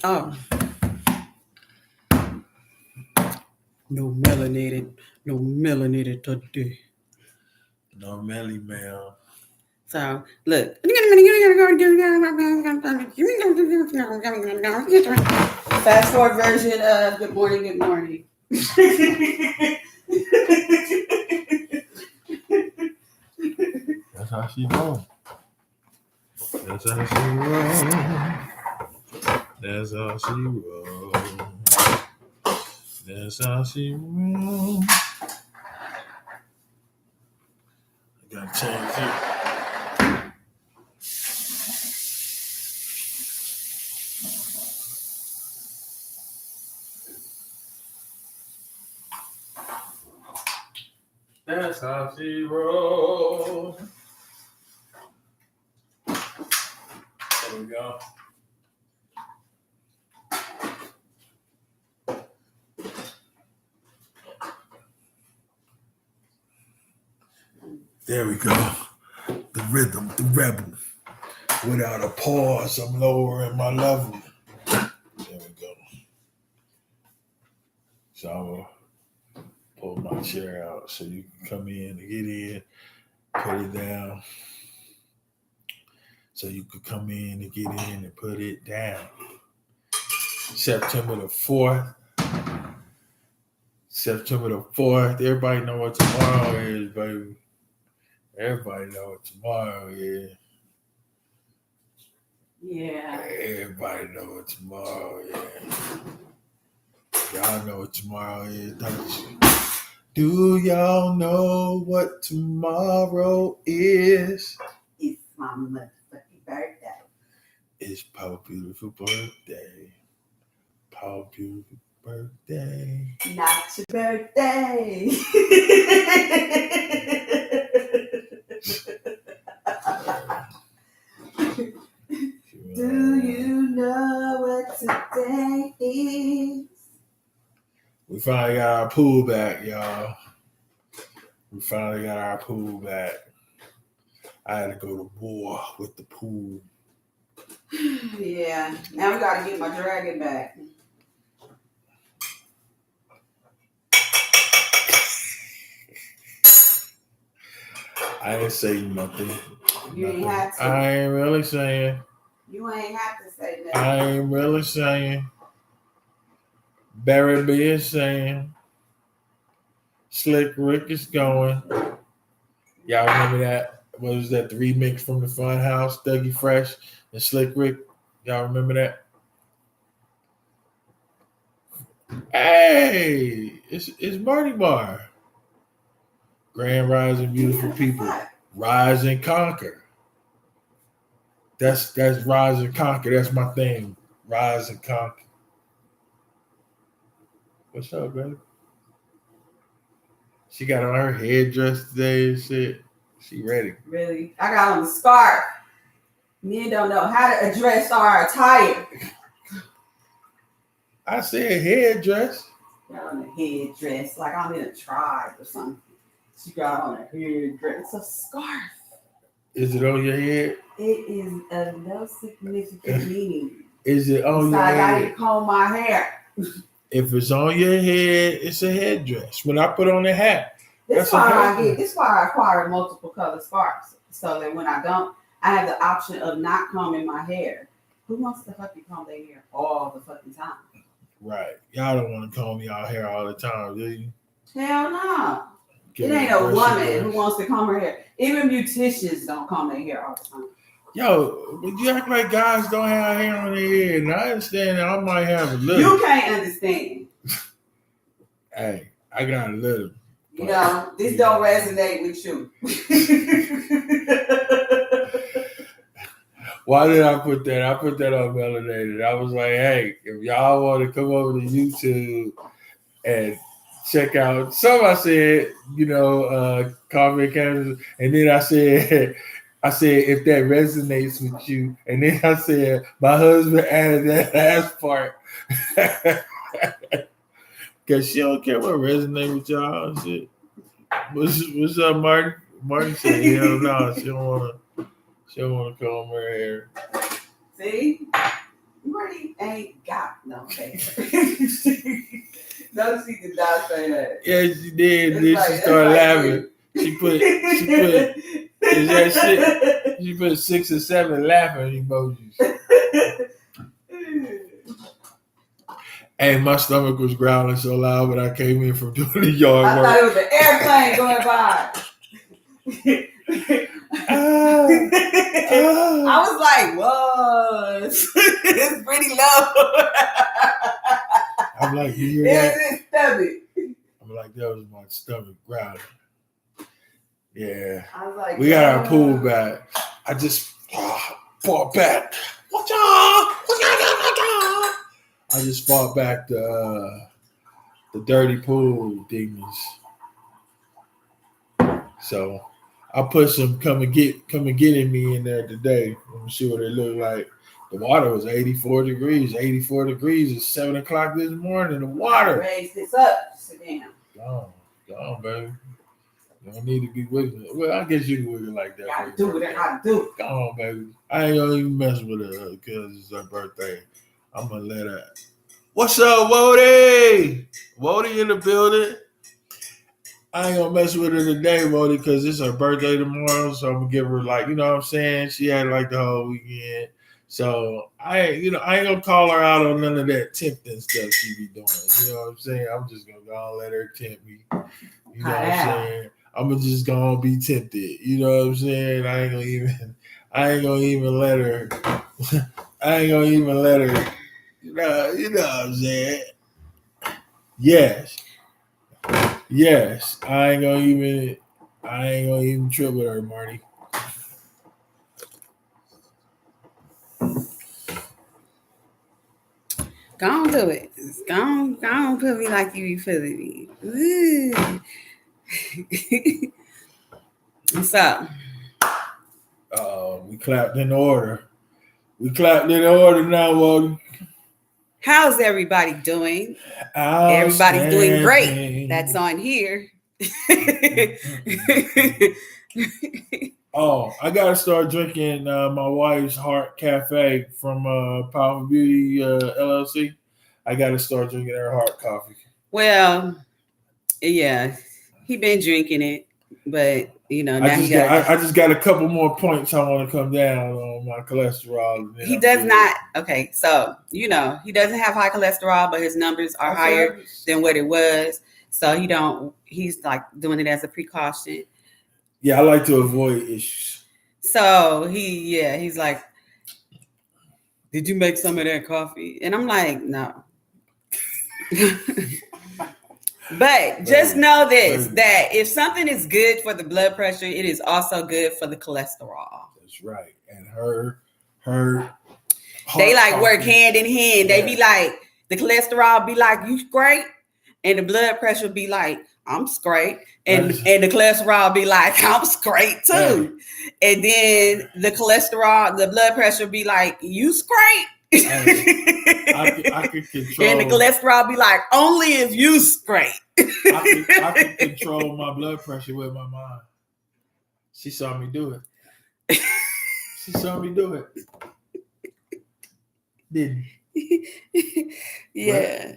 Oh, no melanated today. No Melly Mel. So look. Fast forward version of Good Morning, Good Morning. That's how she roll. That's how she roll. That's how she roll. That's how she roll. I gotta change it. That's how she roll. There we go. There we go. The rhythm, the rebel. Without a pause, I'm lowering my level. There we go. So I'm gonna pull my chair out so you can come in and get in, put it down. So you could come in and get in and put it down. September the 4th. September the 4th. Everybody know what tomorrow is, baby. Everybody know what tomorrow is. Yeah. Everybody know what tomorrow is. Y'all know what tomorrow is, don't you? Do y'all know what tomorrow is? It's my motherfucking birthday. It's Paul's beautiful birthday. Paul's beautiful birthday. Not your birthday. Do you know what today is? We finally got our pool back, y'all. We finally got our pool back. I had to go to war with the pool. Yeah. Now we gotta get my dragon back. I ain't say nothing. You ain't have to. I ain't really saying. You ain't have to say nothing. I ain't really saying. Barry B is saying. Slick Rick is going. Y'all remember that? What was that? The remix from the Fun House, Dougie Fresh and Slick Rick. Y'all remember that? Hey, it's Marty Bar. Grand Rising, beautiful people. Rise and conquer. That's rise and conquer. That's my thing. Rise and conquer. What's up, baby? She got on her headdress today and shit. She ready. Really? I got on the scarf. Men don't know how to address our attire. I said headdress. Got on a headdress like I'm in a tribe or something. She got on a headdress. It's a scarf. Is it on your head? It is of no significant meaning. Is it on your head? I didn't comb my hair. If it's on your head, it's a headdress. When I put on a hat, This why I acquire multiple color scarves. So that when I don't, I have the option of not combing my hair. Who wants to fucking comb their hair all the fucking time? Right. Y'all don't want to comb y'all hair all the time, do you? Hell no. It ain't a woman who wants to comb her hair. Even beauticians don't comb their hair all the time. Yo, but you act like guys don't have hair on their head, and I understand that I might have a little. You can't understand. Hey, I got a little. You know, this don't resonate with you. Why did I put that? I put that on Melanated. I was like, hey, if y'all want to come over to YouTube and check out some, I said, comment Cannabis, and then I said if that resonates with you, and then I said my husband added that last part because she don't care what resonates with y'all and shit. What's up, Marty? Marty said, hell no, she don't want to comb her hair. See, Marty ain't got no hair. Notice he did not say that. Yeah, she did. It's Then like- she it's started like laughing. She put is that shit? She put 6 or 7 laughing emojis. Hey, my stomach was growling so loud when I came in from doing the yard I work. thought it was an airplane going by. I was like, whoa, it's pretty low. I'm like, you hear that? It's his stomach. I'm like, that was my stomach growling. Yeah. I was like, We got our pool back. I just fought back. I just fought back the dirty pool demons. So I put some come and get me in there today. Let me see what it looked like. The water was 84 degrees. 84 degrees at 7 o'clock this morning. The water. Raise this up. Sit down. Gone, baby. You don't need to be wiggling. Well, I guess you can wiggle like that. Gotta do what I gotta do. Come on, baby. I ain't gonna even mess with her because it's her birthday. I'm gonna let her. What's up, Wody? Wody in the building. I ain't gonna mess with her today, Wody, because it's her birthday tomorrow. So I'm gonna give her like, you know what I'm saying? She had like the whole weekend. So I ain't gonna call her out on none of that tempting stuff she be doing. You know what I'm saying? I'm just gonna go and let her tempt me. You know what I'm saying? I'm just gonna be tempted. You know what I'm saying? I ain't gonna even let her. I ain't gonna even let her. You know what I'm saying? Yes. I ain't gonna even trip with her, Marty. Go on, do it. Go on, put me like you be feeling me. What's up? We clapped in order. Now, Wody. How's everybody doing? Everybody's doing great. That's on here. Oh, I gotta start drinking my wife's Heart Cafe from Powerful Beauty LLC. I gotta start drinking her heart coffee. Well, yeah, he been drinking it, but you know now I just got a couple more points I want to come down on my cholesterol. He does not. Okay, so you know he doesn't have high cholesterol, but his numbers are higher than what it was. So he's like doing it as a precaution. Yeah, I like to avoid issues. So he's like, did you make some of that coffee? And I'm like, no. But just know this, that if something is good for the blood pressure, it is also good for the cholesterol. That's right. And her they like work hand in hand. They be like, the cholesterol be like, you great? And the blood pressure be like, I'm straight. And the cholesterol be like, I'm straight too. Yeah. And then the blood pressure be like, you straight? I could control. And the cholesterol be like, only if you straight. I could control my blood pressure with my mind. She saw me do it. Didn't. Yeah.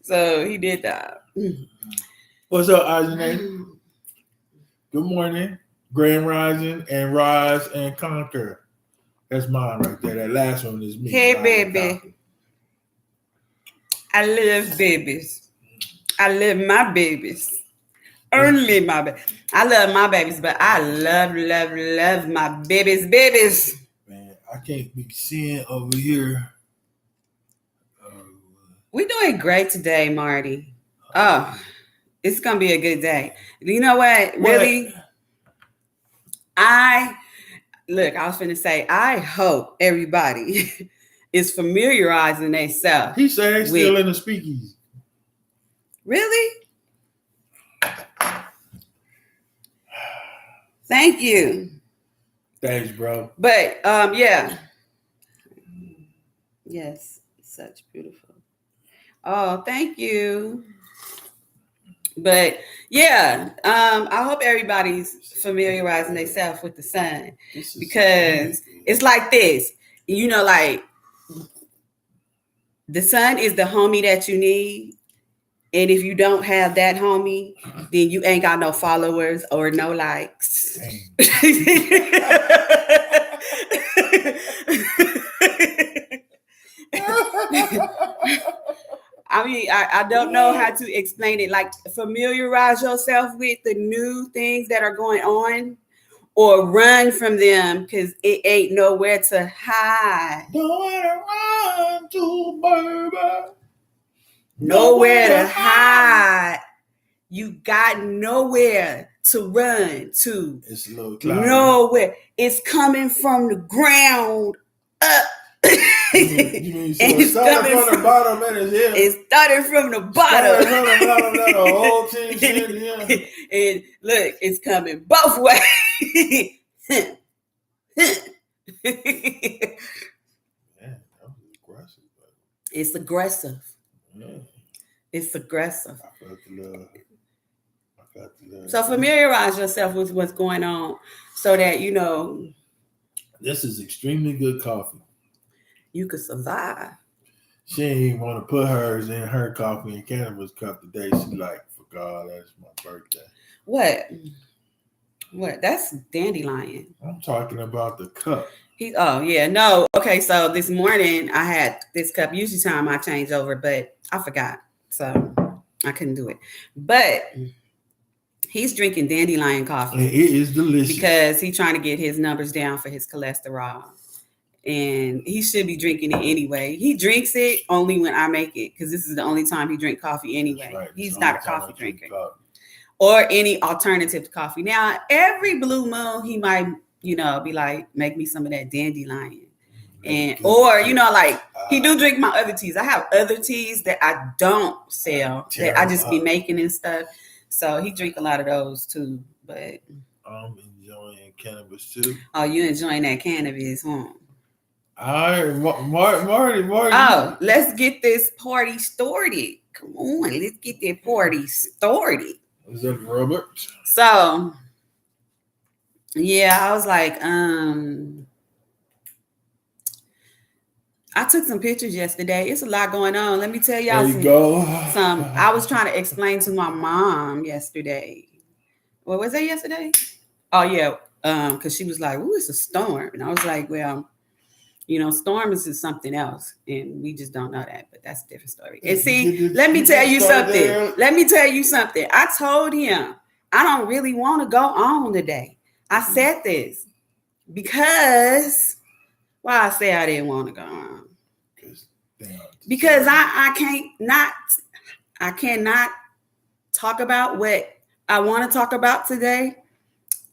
So he did that. What's up, Ajane? Good morning. Grand Rising and Rise and Conquer. That's mine right there. That last one is me. Hey, baby. I love babies. I love my babies. Only my babies. I love my babies, but I love my babies. Man, I can't be seeing over here. We're doing great today, Marty. Oh, it's going to be a good day. You know what? Really? I was finna say, I hope everybody is familiarizing themselves. He said they're still in the speakeasy. Really? Thank you. Thanks, bro. But yeah. Yes, such beautiful. Oh, thank you. But yeah, I hope everybody's familiarizing themselves with the sun, because it's like this, like the sun is the homie that you need. And if you don't have that homie, then you ain't got no followers or no likes. I mean, I don't know how to explain it. Like, familiarize yourself with the new things that are going on, or run from them, because it ain't nowhere to hide. Nowhere to run to, baby. Nowhere to hide. You got nowhere to run to. It's a little cloudy. Nowhere. It's coming from the ground up. You mean so it's starting from the bottom and it's here? It's starting from the bottom. The whole thing shit, yeah. And look, it's coming both ways. Man, that was aggressive. It's aggressive. Yeah. It's aggressive. I felt the love. So familiarize yourself with what's going on, so that this is extremely good coffee. You could survive. She ain't even want to put hers in her coffee and cannabis cup today. She like, for God, that's my birthday. What? That's dandelion. I'm talking about the cup. Okay, so this morning I had this cup. Usually time I change over, but I forgot. So I couldn't do it. But he's drinking dandelion coffee. And it is delicious. Because he's trying to get his numbers down for his cholesterol. And he should be drinking it anyway. He drinks it only when I make it, because this is the only time he drinks coffee anyway. Right. He's not a coffee drinker. Or any alternative to coffee. Now, every blue moon, he might, be like, make me some of that dandelion. And he do drink my other teas. I have other teas that I don't sell, that I just be making and stuff. So he drink a lot of those too. But I'm enjoying cannabis too. Oh, you enjoying that cannabis, huh? Marty. Oh, let's get this party started. Come on, let's get that party started. Is that Robert? So, yeah, I was like, I took some pictures yesterday. It's a lot going on. Let me tell y'all I was trying to explain to my mom yesterday. What was that yesterday? Oh, yeah. Because she was like, "Ooh, it's a storm." And I was like, well, storms is something else. And we just don't know that. But that's a different story. And see, let me tell you something. I told him, I don't really want to go on today. I said this because why I say I didn't want to go on. Because I cannot talk about what I want to talk about today,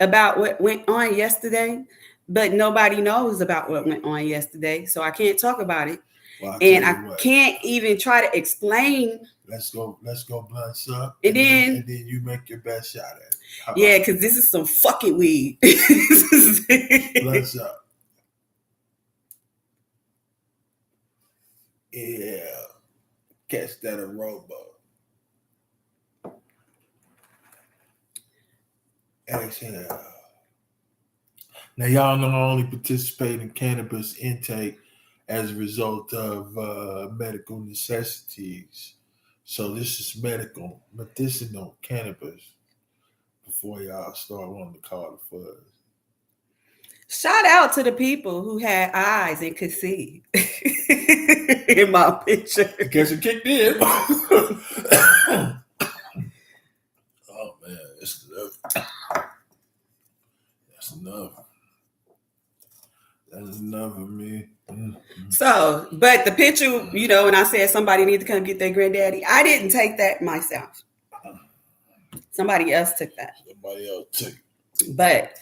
about what went on yesterday, but nobody knows about what went on yesterday, so I can't talk about it. Well, and I can't even try to explain. Let's go blunts up. And then you make your best shot at it. Yeah, because this is some fucking weed. Blunts up. Yeah. Catch that aroma. Exhale. Now, y'all know I only participate in cannabis intake as a result of medical necessities. So this is medicinal cannabis before y'all start wanting to call the fuzz. Shout out to the people who had eyes and could see in my picture. I guess it kicked in. Oh, man. That's enough. That's enough of me. Mm-hmm. So, but the picture, when I said somebody need to come get their granddaddy, I didn't take that myself. Somebody else took that. But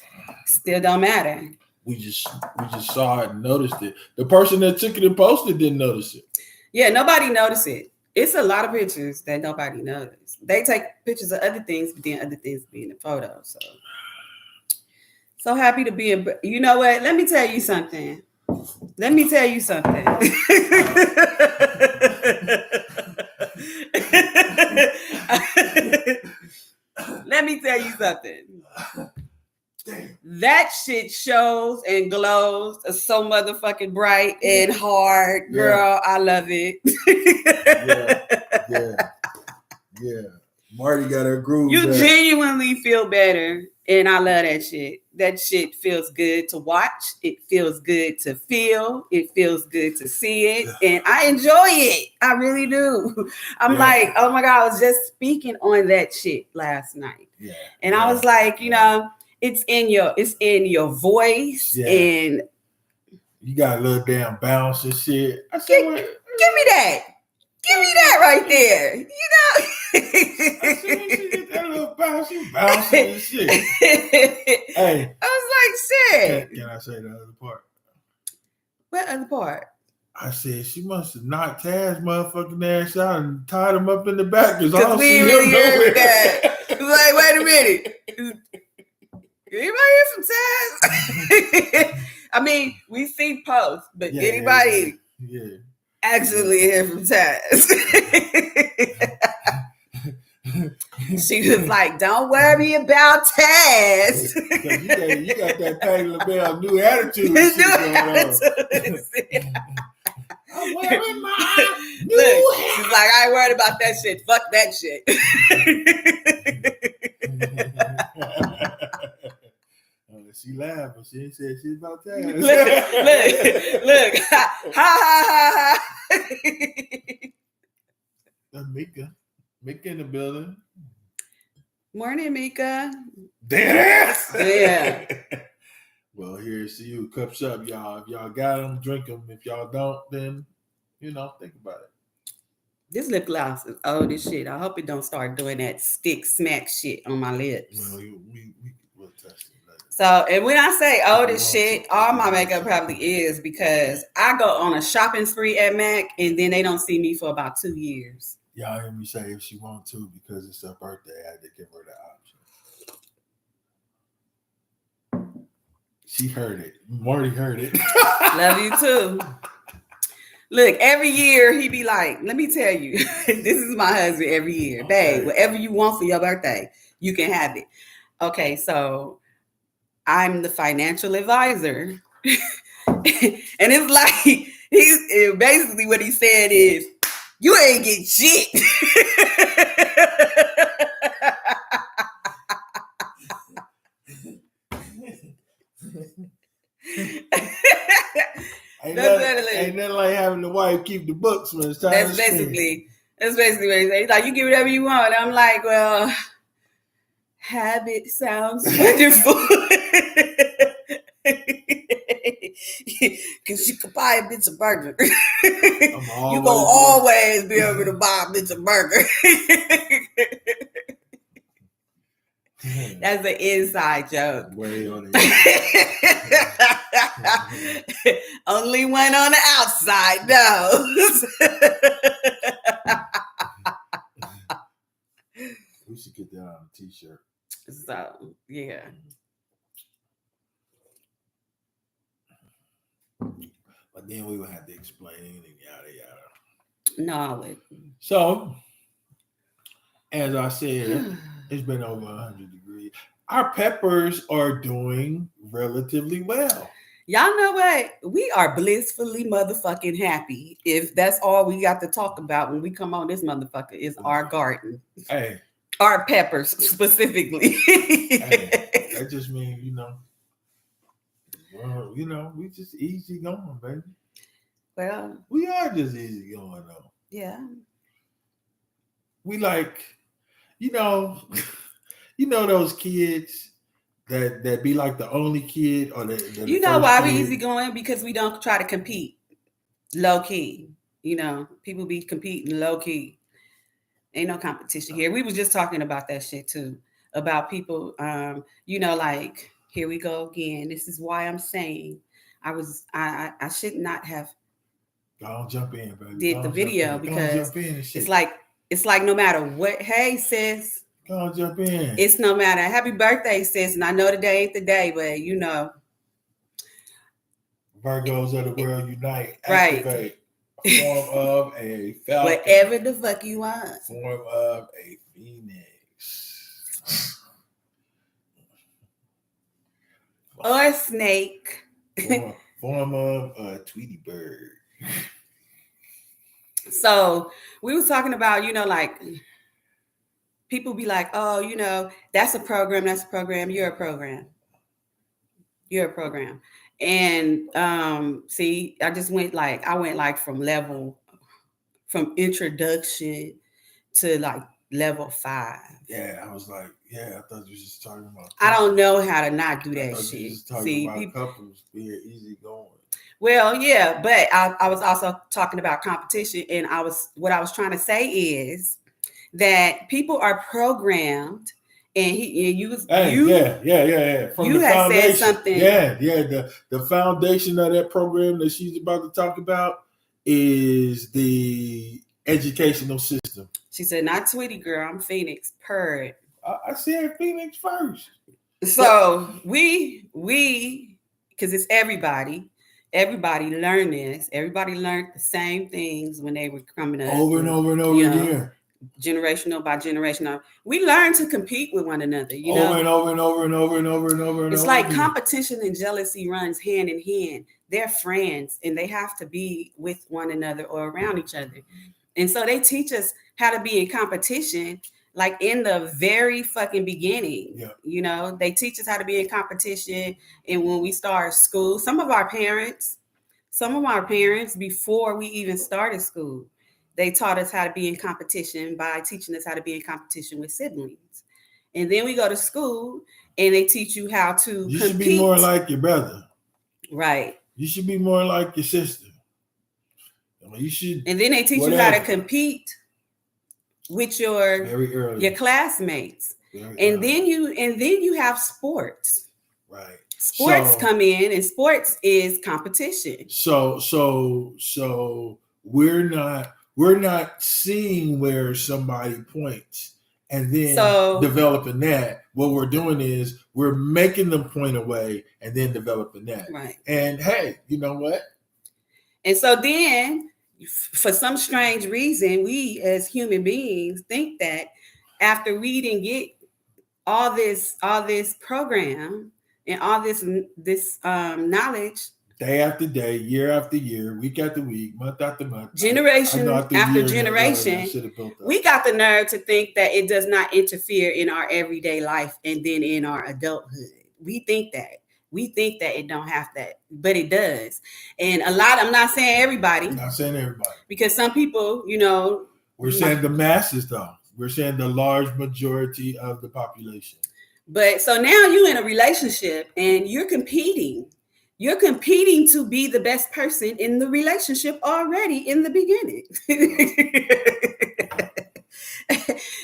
still don't matter. We just saw it and noticed it. The person that took it and posted didn't notice it. Yeah, nobody noticed it. It's a lot of pictures that nobody noticed. They take pictures of other things, but then other things be in the photo. So happy to be in. You know what? Let me tell you something. something. Damn. That shit shows and glows so motherfucking bright and hard. Girl, I love it. Yeah. Marty got her groove. You genuinely feel better. And I love that shit. That shit feels good to watch. It feels good to feel. It feels good to see it. And I enjoy it. I really do. I'm like, oh my God, I was just speaking on that shit last night. Yeah. And I was like, you know, it's in your voice. And you got a little damn bounce and shit. I said, give me that. Give me that right there. You know? I see she get that little bounce. She bouncing and shit. Hey. I was like, shit. Can I say the other part? What other part? I said she must have knocked Taz motherfucking ass out and tied him up in the back because I don't we see him really nowhere. Heard that. It was like, wait a minute. Anybody hear from Taz? I mean, we see posts, but anybody actually hear from Taz? She was like, don't worry about Taz. You got that Patti LaBelle new attitude. Look, she's like, I ain't worried about that shit. Fuck that shit. She laughed, but she ain't said shit about that. Look. Ha. That's Mika. Mika in the building. Morning, Mika. Dead ass. Yeah. Well, here's to you. Cups up, y'all. If y'all got them, drink them. If y'all don't, then, think about it. This lip gloss is old as shit. I hope it don't start doing that stick smack shit on my lips. Well, we'll test it later. So, and when I say old as shit, all my makeup probably is because I go on a shopping spree at MAC and then they don't see me for about 2 years. Y'all hear me say if she want to because it's her birthday, I had to give her the option. She heard it. Marty heard it. Love you too. Look, every year he be like, let me tell you, this is my husband every year. Okay. Babe, whatever you want for your birthday, you can have it. Okay, so I'm the financial advisor. And it's like, basically what he said is, you ain't getting shit. Ain't nothing like having the wife keep the books when it's time to spend. That's basically what he said. He's like, you get whatever you want. I'm like, well, habit sounds wonderful. Because you could buy a bit of burger. You gonna always be able to buy a bit of burger. That's an inside joke. Way on it. Only one on the outside knows. We should get that on a t-shirt. So, yeah. But then we would have to explain and yada yada. No, I would. So, as I said, it's been over 100 degrees. Our peppers are doing relatively well. Y'all know what? We are blissfully motherfucking happy. If that's all we got to talk about when we come on this motherfucker is our garden. Hey. Our peppers specifically. Hey, that just means, we just easy going, baby. Well, we are just easy going though. Yeah. We like, those kids that be like the only kid or the you know why we easy going? Because we don't try to compete low key. People be competing low key. Ain't no competition here. We was just talking about that shit too. About people, like, here we go again. This is why I'm saying I should not have Don't jump in, baby. Did the video because it's like no matter what. Hey, sis. Don't jump in. It's no matter. Happy birthday, sis. And I know today ain't the day, but Virgos of the world unite. Right. Activate. Form of a falcon. Whatever the fuck you want. Form of a phoenix. or a snake. Form of a Tweety bird. So we was talking about, like people be like, oh, that's a program, you're a program. You're a program. And see, I went from introduction to like level 5. Yeah, I was like, I thought you was just talking about. I don't know how to not do that shit. You just talking about couples being easy going. Well, yeah, but I was also talking about competition, and what I was trying to say is that people are programmed, and you From you the had foundation. said something. The foundation of that program that she's about to talk about is the educational system. She said, "Not Tweety girl, I'm Phoenix." Purred. I said Phoenix first. So we because it's everybody. Everybody learned this. Everybody learned the same things when they were coming up. Over and over and over again. Generational by generational. We learn to compete with one another, Over and over and over and over and over and over. It's like competition and jealousy runs hand in hand. They're friends and they have to be with one another or around each other. And so they teach us how to be in competition, like in the very fucking beginning. Yeah. They teach us how to be in competition. And when we start school, some of our parents, before we even started school, they taught us how to be in competition by teaching us how to be in competition with siblings. And then we go to school and they teach you how to compete. Should be more like your brother. Right. You should be more like your sister. You should. And then they teach you how to compete with your classmates. And then you have sports. Right. Sports come in, and sports is competition. So we're not seeing where somebody points and then developing that. What we're doing is we're making them point away and then developing that. Right. And hey, you know what? And so then, for some strange reason, we as human beings think that after we didn't get all this program and all this knowledge, day after day, year after year, week after week, month after month, generation after generation, we got the nerve to think that it does not interfere in our everyday life and then in our adulthood. We think that it don't have that, but it does. And I'm not saying everybody. Because some people, we're saying the masses, though. We're saying the large majority of the population. But so now you're in a relationship and you're competing. You're competing to be the best person in the relationship already in the beginning.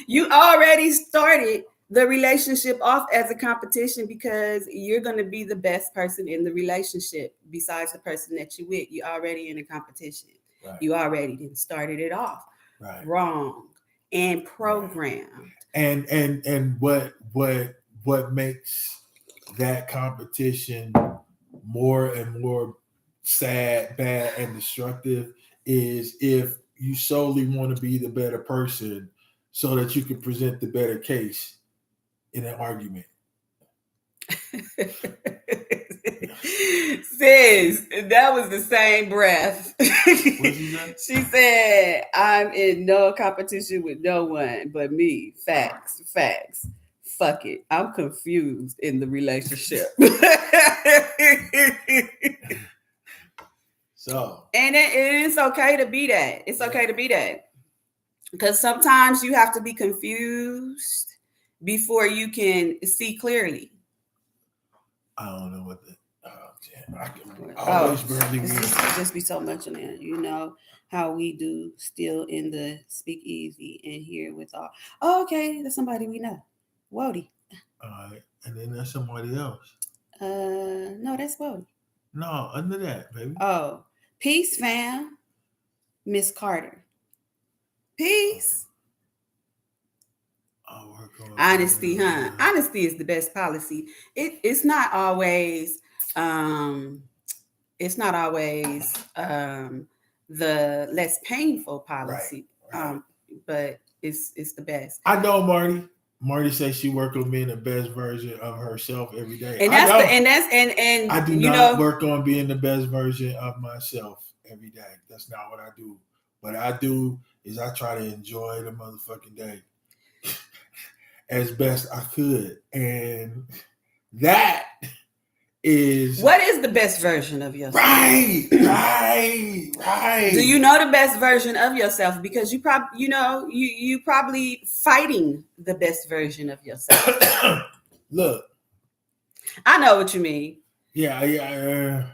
You already started the relationship off as a competition because you're going to be the best person in the relationship besides the person that you're with. You're already in a competition. Right. You already didn't started it off wrong and programmed. Right. And what makes that competition more and more sad, bad, and destructive is if you solely want to be the better person so that you can present the better case in an argument. Sis, that was the same breath. She said, I'm in no competition with no one but me. Facts. Fuck it. I'm confused in the relationship. And it's okay to be that. It's okay to be that. Because sometimes you have to be confused before you can see clearly. I don't know what I can always barely read. Just be so much in there, how we do still in the speakeasy and here with all. Oh, okay, that's somebody we know. Wody. All right, and then there's somebody else. No, that's Wody. No, under that, baby. Oh, peace, fam. Miss Carter. Peace. Honesty, huh? Honesty is the best policy. It's not always the less painful policy. Right. But it's the best. I know, Marty. Marty says she works on being the best version of herself every day. And I do not work on being the best version of myself every day. That's not what I do. What I do is I try to enjoy the motherfucking day as best I could. And that is... What is the best version of yourself? Right. Do you know the best version of yourself? Because you probably fighting the best version of yourself. Look. I know what you mean. Yeah.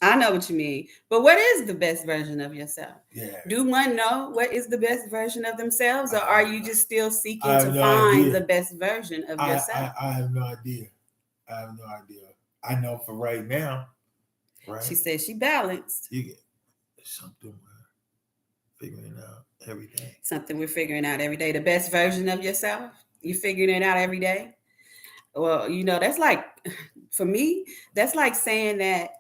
I know what you mean. But what is the best version of yourself? Yeah. Do one know what is the best version of themselves, or are you just still seeking to find the best version of yourself? I have no idea. I know for right now. Right. She said she balanced. You get something we're figuring out every day. Something we're figuring out every day. The best version of yourself. You're figuring it out every day. Well, that's like, for me, that's like saying that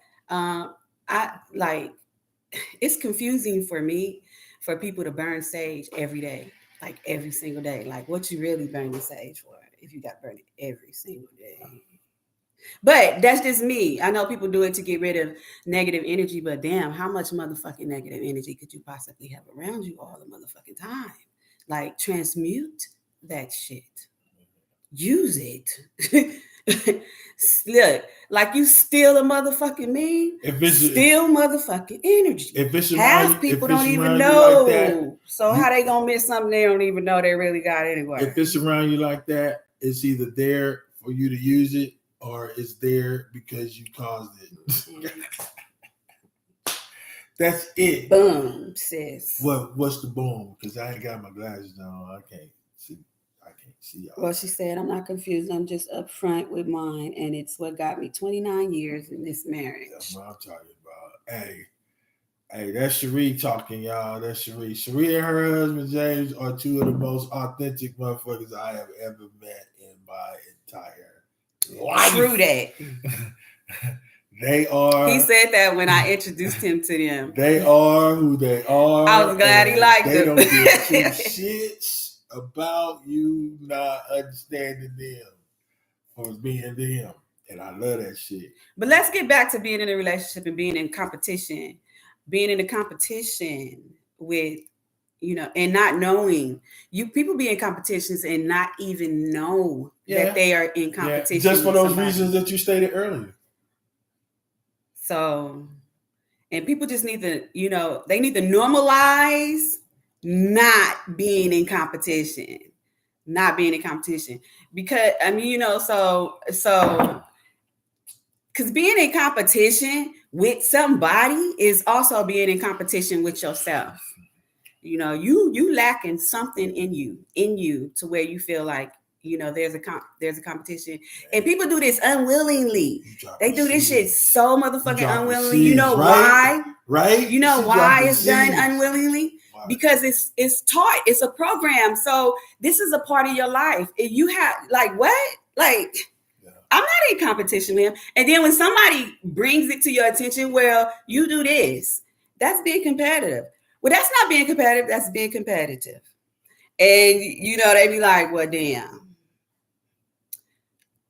it's confusing for me for people to burn sage every day, like every single day. Like, what you really burning sage for if you got burned every single day? But that's just me. I know people do it to get rid of negative energy, but damn, how much motherfucking negative energy could you possibly have around you all the motherfucking time? Like, transmute that shit. Use it. Look, like you steal a motherfucking meme, steal motherfucking energy. If it's half people don't even know. Like that, so how they gonna miss something they don't even know they really got anyway? If it's around you like that, it's either there for you to use it or it's there because you caused it. That's it. Boom, sis. What's the boom? Because I ain't got my glasses on. I can't see y'all. Well, she said, I'm not confused. I'm just upfront with mine. And it's what got me 29 years in this marriage. That's what I'm talking about. Hey, that's Cherie talking, y'all. That's Cherie. Cherie and her husband, James, are two of the most authentic motherfuckers I have ever met in my entire life. True that. They are. He said that when I introduced him to them. They are who they are. I was glad he liked them. They don't give two shits about you not understanding them or being them. And I love that shit. But let's get back to being in a relationship and being in competition. Being in a competition with, and not knowing. People be in competitions and not even know that they are in competition. Just for those reasons that you stated earlier. So, and people just need to, they need to normalize not being in competition. Because, because being in competition with somebody is also being in competition with yourself. You lacking something in you to where you feel like, there's a competition, and people do this unwillingly. They do this shit so motherfucking unwillingly. You know why? Right? You know why it's done unwillingly? Why? Because it's taught. It's a program. So this is a part of your life. And you have what? I'm not in competition with him. And then when somebody brings it to your attention, well, you do this. That's being competitive. Well, that's not being competitive. That's being competitive. And, they be like, well, damn.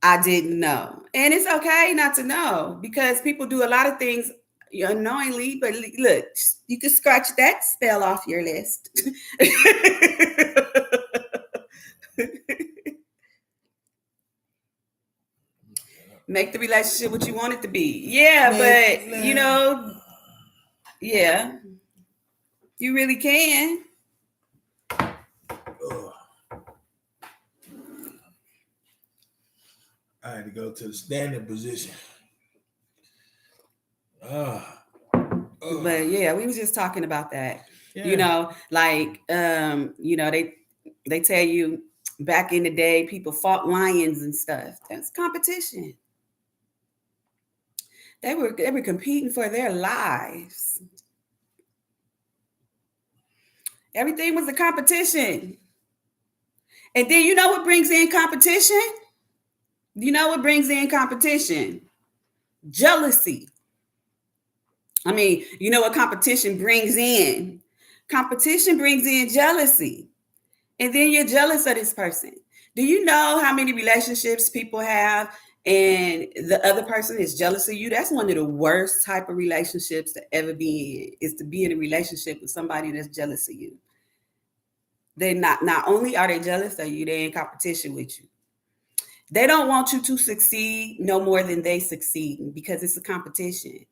I didn't know. And it's okay not to know because people do a lot of things unknowingly. But look, you can scratch that spell off your list. Make the relationship what you want it to be. Yeah, but, you really can. I had to go to the standing position. But yeah, we was just talking about that. Yeah. They tell you back in the day, people fought lions and stuff. That's competition. They were competing for their lives. Everything was a competition. And then you know what brings in competition? Jealousy. I mean, you know what competition brings in? Competition brings in jealousy. And then you're jealous of this person. Do you know how many relationships people have and the other person is jealous of you? That's one of the worst type of relationships to ever be in, is to be in a relationship with somebody that's jealous of you. They not only are they jealous of you, they're in competition with you. They don't want you to succeed no more than they succeed because it's a competition.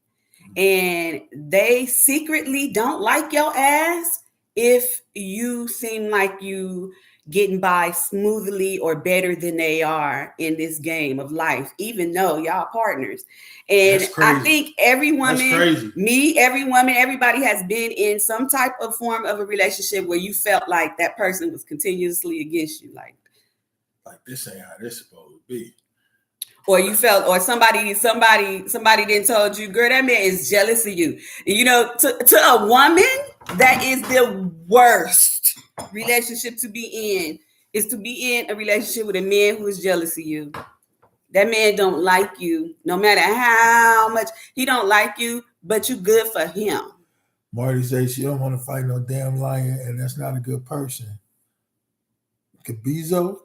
And they secretly don't like your ass if you seem like you getting by smoothly or better than they are in this game of life, even though y'all partners. And I think every woman, me, every woman, everybody has been in some type of form of a relationship where you felt like that person was continuously against you, like this ain't how this supposed to be. Or you felt, or somebody then told you, girl, that man is jealous of you. You know, to a woman, that is the worst relationship to be in, is to be in a relationship with a man who is jealous of you. That man don't like you, no matter how much he don't like you, but you good for him. Marty says she don't want to fight no damn lion, and that's not a good person. Cabizo.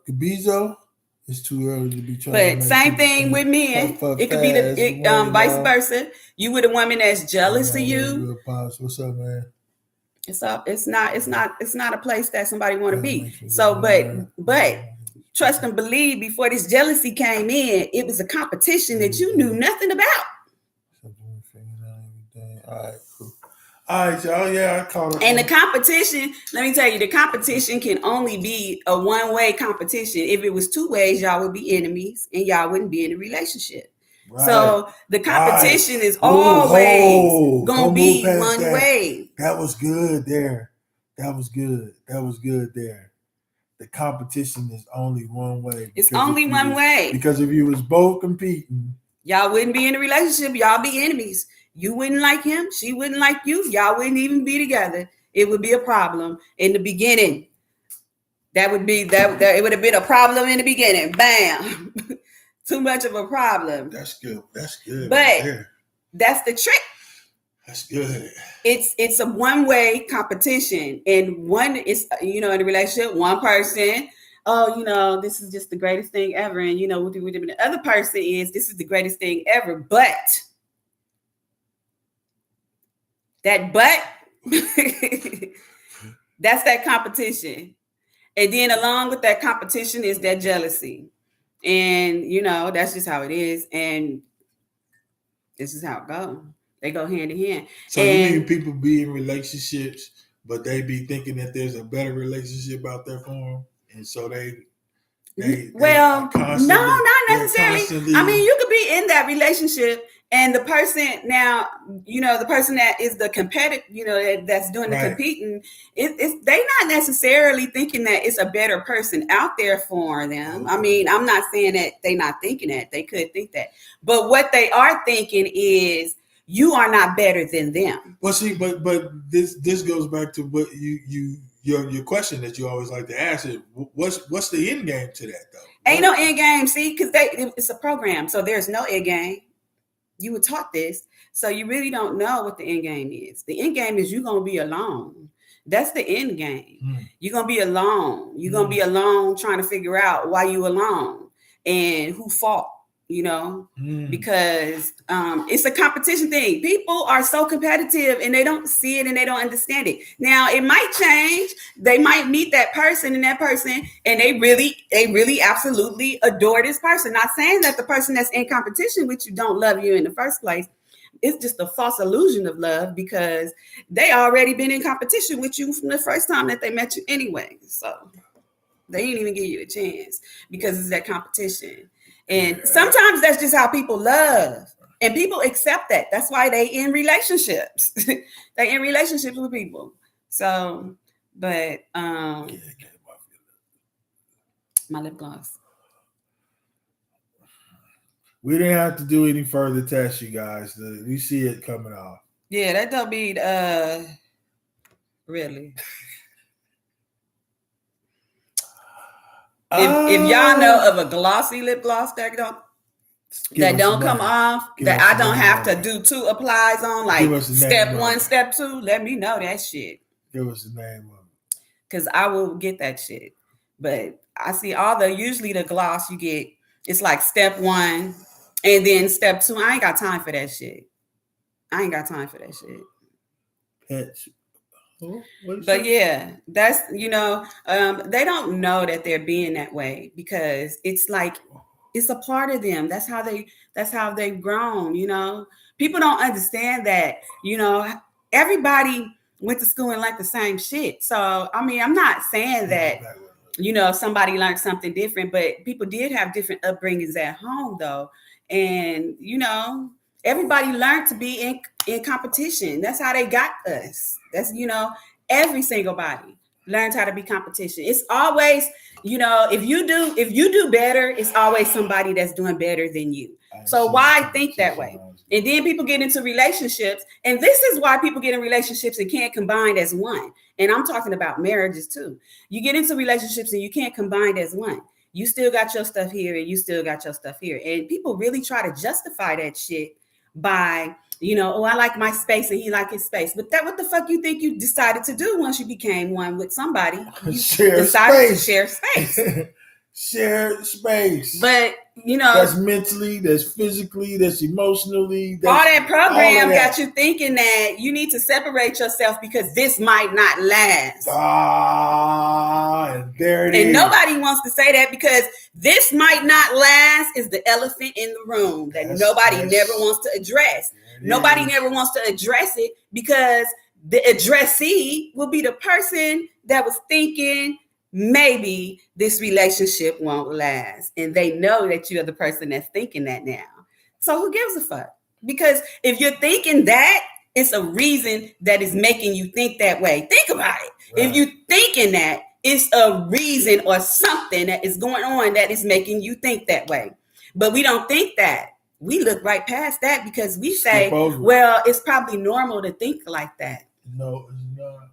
It's too early to be trying. But same thing with men. It could be the vice versa. You with a woman that's jealous of you. What's up, man? It's not a place that somebody want to be. So, but trust and believe, before this jealousy came in, it was a competition that you knew nothing about. All right, cool. All right, y'all. Yeah, I caught it. And the competition, let me tell you, the competition can only be a one-way competition. If it was two ways, y'all would be enemies and y'all wouldn't be in a relationship. Right. So the competition is always gonna be one way. That was good there. That was good there. The competition is only one way. It's only one way. Because if you was both competing, y'all wouldn't be in a relationship. Y'all be enemies. You wouldn't like him. She wouldn't like you. Y'all wouldn't even be together. It would be a problem in the beginning. That would be that. It would have been a problem in the beginning. Bam. Too much of a problem. That's good. But that's the trick. That's good. It's a one-way competition, and one is, in a relationship, one person, this is just the greatest thing ever, and the other person is, this is the greatest thing ever, but that's that competition, and then along with that competition is that jealousy, and that's just how it is, and this is how it goes. They go hand in hand. So you mean people be in relationships, but they be thinking that there's a better relationship out there for them, and so they no, not necessarily. I mean, you could be in that relationship, and the person now, the person that is the competitive, that's doing the competing, they not necessarily thinking that it's a better person out there for them. Okay. I mean, I'm not saying that they not thinking that. They could think that, but what they are thinking is, you are not better than them. Well, see, but this goes back to what your question that you always like to ask is, what's the end game to that though? Ain't no end game, see, because it's a program, so there's no end game. You were taught this, so you really don't know what the end game is. The end game is you're gonna be alone. That's the end game. You're gonna be alone. You're gonna be alone trying to figure out why you alone and who fought. Because it's a competition thing. People are so competitive and they don't see it and they don't understand it. Now it might change. They might meet that person and they really absolutely adore this person. Not saying that the person that's in competition with you don't love you in the first place. It's just a false illusion of love because they already been in competition with you from the first time that they met you anyway. So they didn't even give you a chance because it's that competition. And sometimes that's just how people love, and people accept that. That's why they in relationships. They in relationships with people. So, but my lip gloss. We didn't have to do any further tests, you guys. We see it coming off. Yeah, that don't be really. If y'all know of a glossy lip gloss that don't come off, that I don't have to do 2 applies on, like step 1, step 2, let me know that shit. Give us the name of it. Because I will get that shit. But I see usually the gloss you get, it's like step 1 and then step 2. I ain't got time for that shit. Pets. But yeah, that's, they don't know that they're being that way because it's like, it's a part of them. That's how they've grown, People don't understand that, everybody went to school and learned the same shit. So, I mean, I'm not saying that, somebody learned something different, but people did have different upbringings at home though. And, everybody learned to be in competition. That's how they got us. That's, every single body learns how to be competition. It's always, if you do better, it's always somebody that's doing better than you. So why think that way? And then people get into relationships, and this is why people get in relationships and can't combine as one. And I'm talking about marriages too. You get into relationships and you can't combine as one. You still got your stuff here and you still got your stuff here. And people really try to justify that shit by, I like my space and he like his space. But what the fuck you think you decided to do once you became one with somebody? You decided to share space. Share space. But, that's mentally, that's physically, that's emotionally. All that program got you thinking that you need to separate yourself because this might not last. And there it is. And nobody wants to say that because this might not last is the elephant in the room that nobody never wants to address. Nobody never wants to address it because the addressee will be the person that was thinking, maybe this relationship won't last. And they know that you're the person that's thinking that now. So who gives a fuck? Because if you're thinking that, it's a reason that is making you think that way. Think about it. Right. If you're thinking that, it's a reason or something that is going on that is making you think that way. But we don't think that. We look right past that because we say, well, it's probably normal to think like that. No, it's not.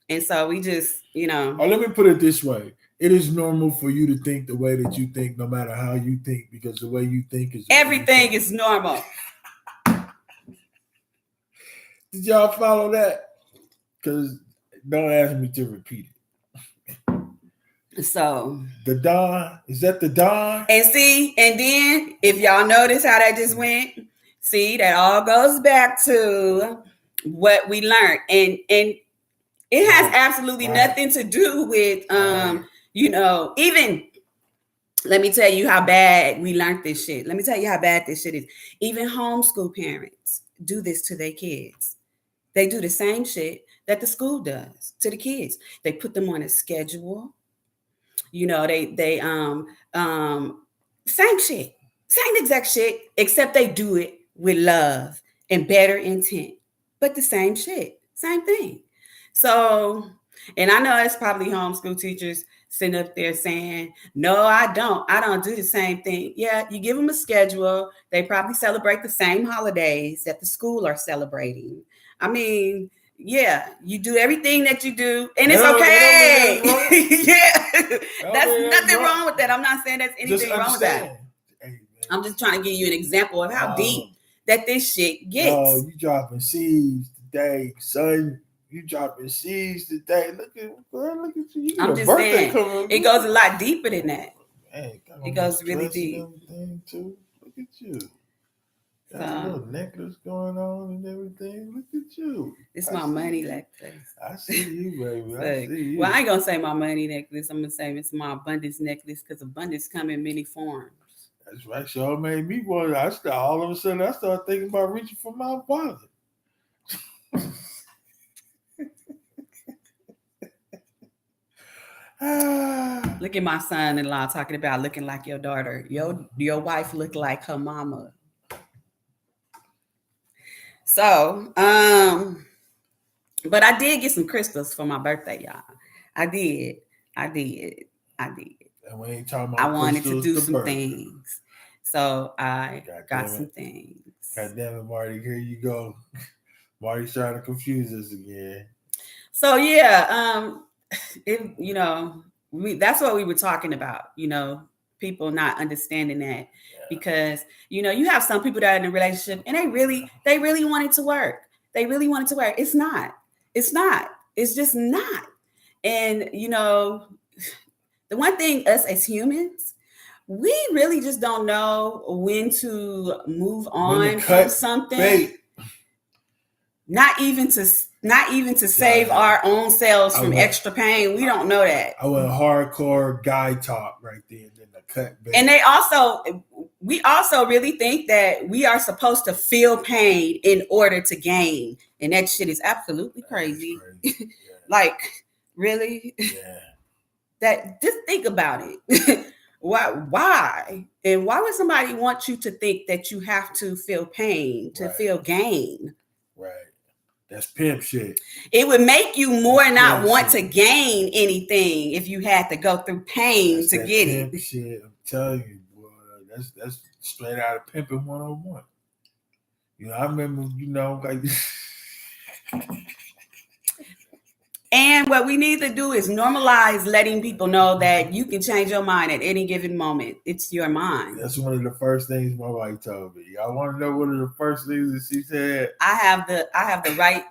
And so we just, Oh, let me put it this way. It is normal for you to think the way that you think, no matter how you think, because the way you think is everything is normal. Did y'all follow that? Because don't ask me to repeat it. So the Don, is that the Don? And see, and then if y'all notice how that just went, see, that all goes back to what we learned. And it has absolutely nothing to do with, even, let me tell you how bad we learned this shit. Let me tell you how bad this shit is. Even homeschool parents do this to their kids. They do the same shit that the school does to the kids. They put them on a schedule. They same shit, same exact shit, except they do it with love and better intent, but the same shit, same thing. So, and I know it's probably homeschool teachers sitting up there saying, no, I don't do the same thing. Yeah, you give them a schedule. They probably celebrate the same holidays that the school are celebrating. I mean, yeah, you do everything that you do, and it's okay. Yeah, that's nothing wrong with that. I'm not saying there's anything wrong with that. Hey, I'm just trying to give you an example of how deep that this shit gets. Oh, you dropping seeds today, son. You dropping seeds today. Look at you. I'm just saying, it goes a lot deeper than that. Man, it goes really deep. Too. Look at you. Got a little necklace going on and everything. Look at you. It's my money necklace. I see you, baby. I see you. Well, I ain't gonna say my money necklace. I'm gonna say it's my abundance necklace because abundance come in many forms. That's right. Sure made me want. All of a sudden I started thinking about reaching for my wallet. Look at my son-in-law talking about looking like your daughter. Your wife looked like her mama. So, but I did get some crystals for my birthday, y'all. I did. And we ain't talking about I wanted to do some things. So I got some things. God damn it, Marty. Here you go. Marty's trying to confuse us again. So yeah, that's what we were talking about, people not understanding that because, you have some people that are in a relationship and they really want it to work. They really want it to work. It's not. It's just not. And, The one thing us as humans, we really just don't know when to move on from something. Bait. Not even to save our own selves from extra pain. We don't know that. I went hardcore guy talk right there, and then the cut bait. And we also really think that we are supposed to feel pain in order to gain. And that shit is absolutely crazy. Yeah. Like, really? Yeah. That, just think about it. Why? And why would somebody want you to think that you have to feel pain to feel gain? Right. That's pimp shit. It would make you more not want to gain anything if you had to go through pain to get it. Pimp shit. I'm telling you, boy. That's straight out of Pimpin' 101. You know, I remember, you know, like. And what we need to do is normalize letting people know that you can change your mind at any given moment. It's your mind. That's one of the first things my wife told me. Y'all want to know one of the first things that she said? I have the right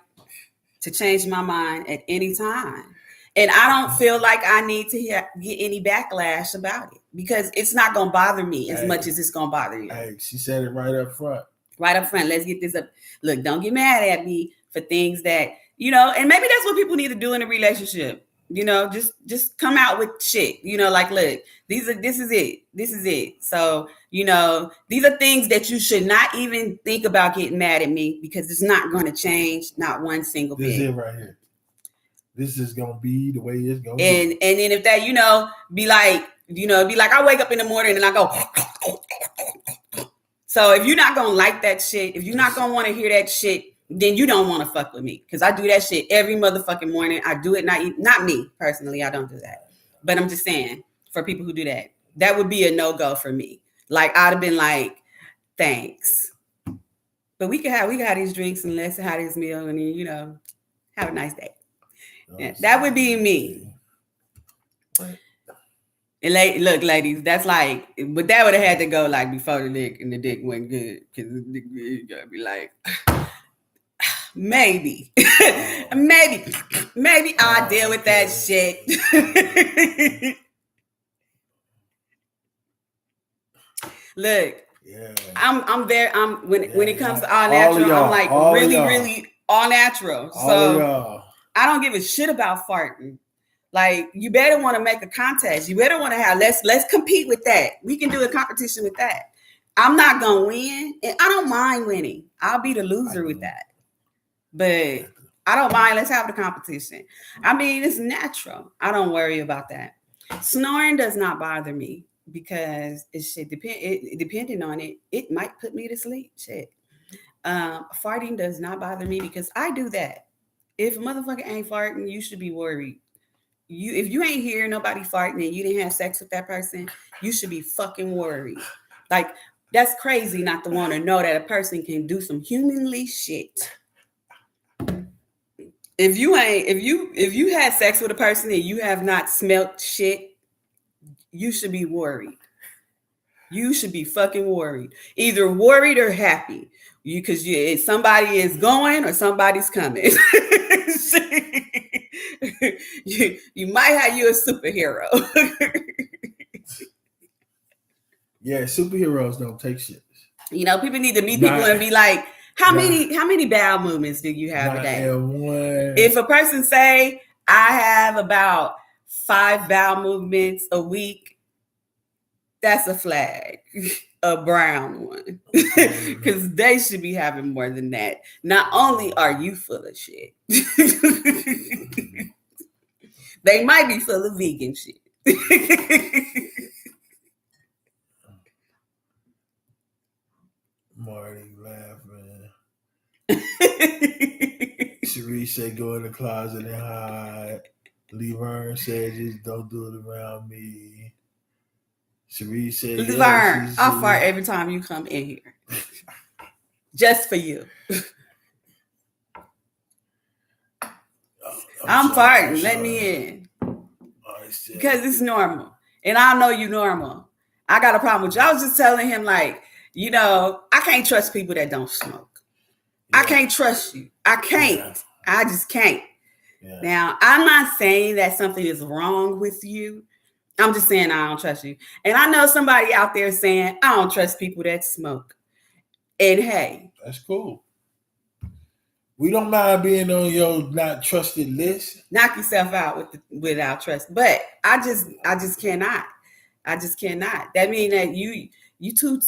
to change my mind at any time. And I don't feel like I need to get any backlash about it because it's not going to bother me as much as it's going to bother you. Hey, she said it right up front. Right up front. Let's get this up. Look, don't get mad at me for things that, you know, and maybe that's what people need to do in a relationship. You know, just come out with shit. You know, like, look, this is it. So, you know, these are things that you should not even think about getting mad at me because it's not going to change not one single bit. This is it right here. This is gonna be the way it's gonna be. And then if that, you know, be like I wake up in the morning and I go. So if you're not gonna like that shit, if you're not gonna want to hear that shit, then you don't want to fuck with me because I do that shit every motherfucking morning. I do it, not me personally. I don't do that, but I'm just saying for people who do that, that would be a no-go for me. Like I'd have been like, thanks, but we can have these drinks and let's have this meal and then, you know, have a nice day. Yeah, that would be me. And look, ladies, that's like, but that would have had to go like before the dick and the dick went good because you gotta be like. Maybe I'll deal with that shit. Look, when it comes to all natural, I'm like really all natural. So I don't give a shit about farting. Like, you better want to make a contest. You better want to have let's compete with that. We can do a competition with that. I'm not gonna win, and I don't mind winning. I'll be the loser with that. But I don't mind. Let's have the competition. I mean, it's natural. I don't worry about that. Snoring does not bother me because depending on it, it might put me to sleep. Shit. Farting does not bother me because I do that. If a motherfucker ain't farting, you should be worried. If you ain't hearing nobody farting and you didn't have sex with that person, you should be fucking worried. Like, that's crazy not to want to know that a person can do some humanly shit. If you had sex with a person and you have not smelt shit, you should be worried. You should be fucking worried. Either worried or happy. Because somebody is going or somebody's coming. you might have you a superhero. Yeah, superheroes don't take shit. You know, people need to meet people and be like, How many bowel movements do you have a day? If a person say I have about 5 bowel movements a week, that's a flag, a brown one, because they should be having more than that. Not only are you full of shit, they might be full of vegan shit. Marty laughing. Cherie said, "Go in the closet and hide." Laverne said, "Just don't do it around me." Cherie said, "Laverne, I'll fart every time you come in here, just for you." I'm farting. Let me in because it's normal, and I know you normal. I got a problem with you. I was just telling him, like, you know, I can't trust people that don't smoke. Yeah. I can't trust you. I can't. Yeah. I just can't. Yeah. Now, I'm not saying that something is wrong with you. I'm just saying I don't trust you. And I know somebody out there saying I don't trust people that smoke. And hey, that's cool. We don't mind being on your not trusted list. Knock yourself out without trust. But I just cannot. I just cannot. That means that you too,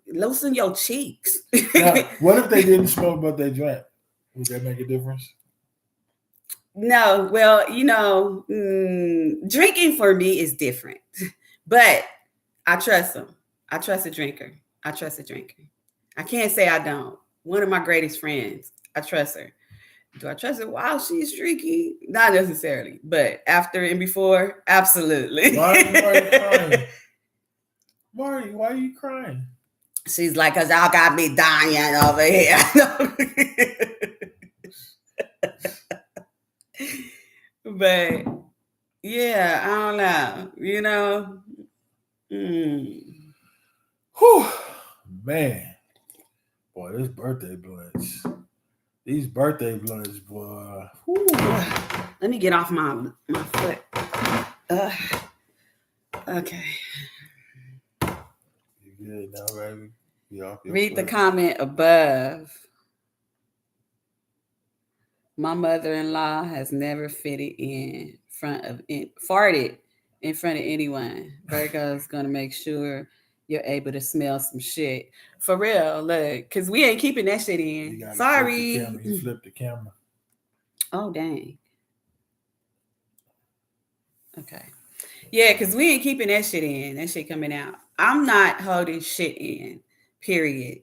loosen your cheeks. Now, what if they didn't smoke but they drank? Would that make a difference? No, well, drinking for me is different, but I trust them. I trust a drinker. I trust a drinker. I can't say I don't. One of my greatest friends, I trust her. Do I trust her while she's drinking? Not necessarily, but after and before, absolutely. Why are you crying? Marty, why are you crying? She's like, because y'all got me dying over here. But yeah, I don't know. Whew, man. Boy, this birthday blunts. These birthday blunts, boy. Whew. Let me get off my foot. Okay. You good now, baby? Read the comment above. My mother-in-law has never farted in front of anyone. Virgo's gonna make sure you're able to smell some shit. For real, look, because we ain't keeping that shit in. Sorry. He flipped the camera. Oh, dang. Okay. Yeah, because we ain't keeping that shit in. That shit coming out. I'm not holding shit in. Period.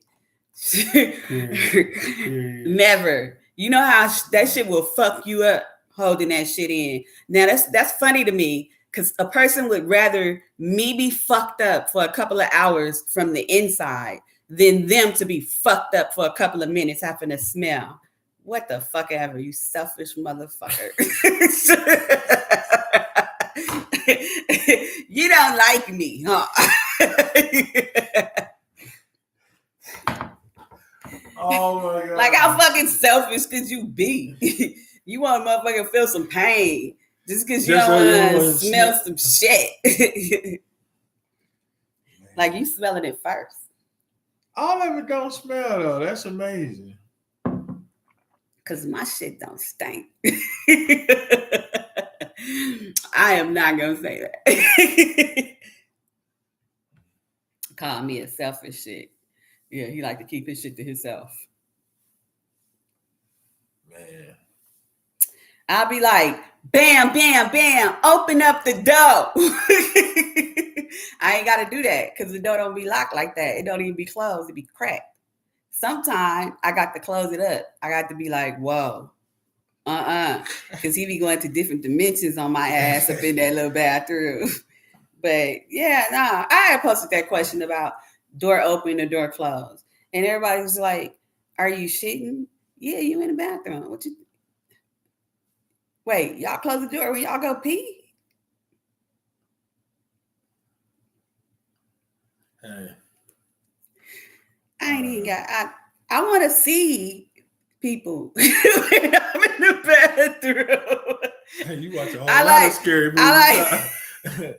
Period. Never. You know how that shit will fuck you up holding that shit in. Now that's funny to me because a person would rather me be fucked up for a couple of hours from the inside than them to be fucked up for a couple of minutes having to smell. What the fuck ever, you selfish motherfucker. You don't like me, huh? Oh my God. Like, how fucking selfish could you be? You want a motherfucker to feel some pain just because you don't want to smell some shit. Like, you smelling it first. All of it don't smell, though. That's amazing. Because my shit don't stink. I am not going to say that. Call me a selfish shit. Yeah, he like to keep his shit to himself. Man. I'll be like, bam, bam, bam, open up the door. I ain't got to do that because the door don't be locked like that. It don't even be closed. It be cracked. Sometimes I got to close it up. I got to be like, whoa, because he be going to different dimensions on my ass up in that little bathroom. But yeah, I had posted that question about door open or door closed. And everybody was like, are you shitting? Yeah, you in the bathroom. Wait, y'all close the door when y'all go pee? Hey. I ain't even got, I want to see people when I'm in the bathroom. Hey, you watch a whole lot of scary movies.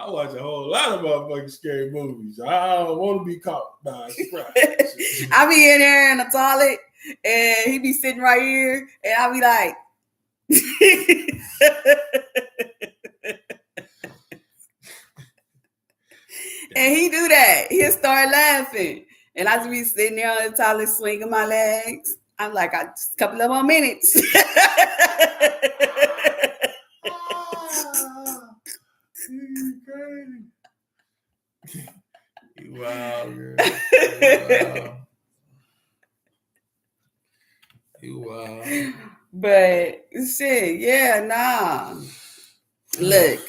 I watch a whole lot of motherfucking scary movies. I don't want to be caught by a surprise. I be in there in the toilet and he be sitting right here and I be like, and he do that. He'll start laughing. And I just be sitting there on the toilet swinging my legs. I'm like, just a couple of more minutes. Wow, girl. You wow. But shit, yeah, nah. Look,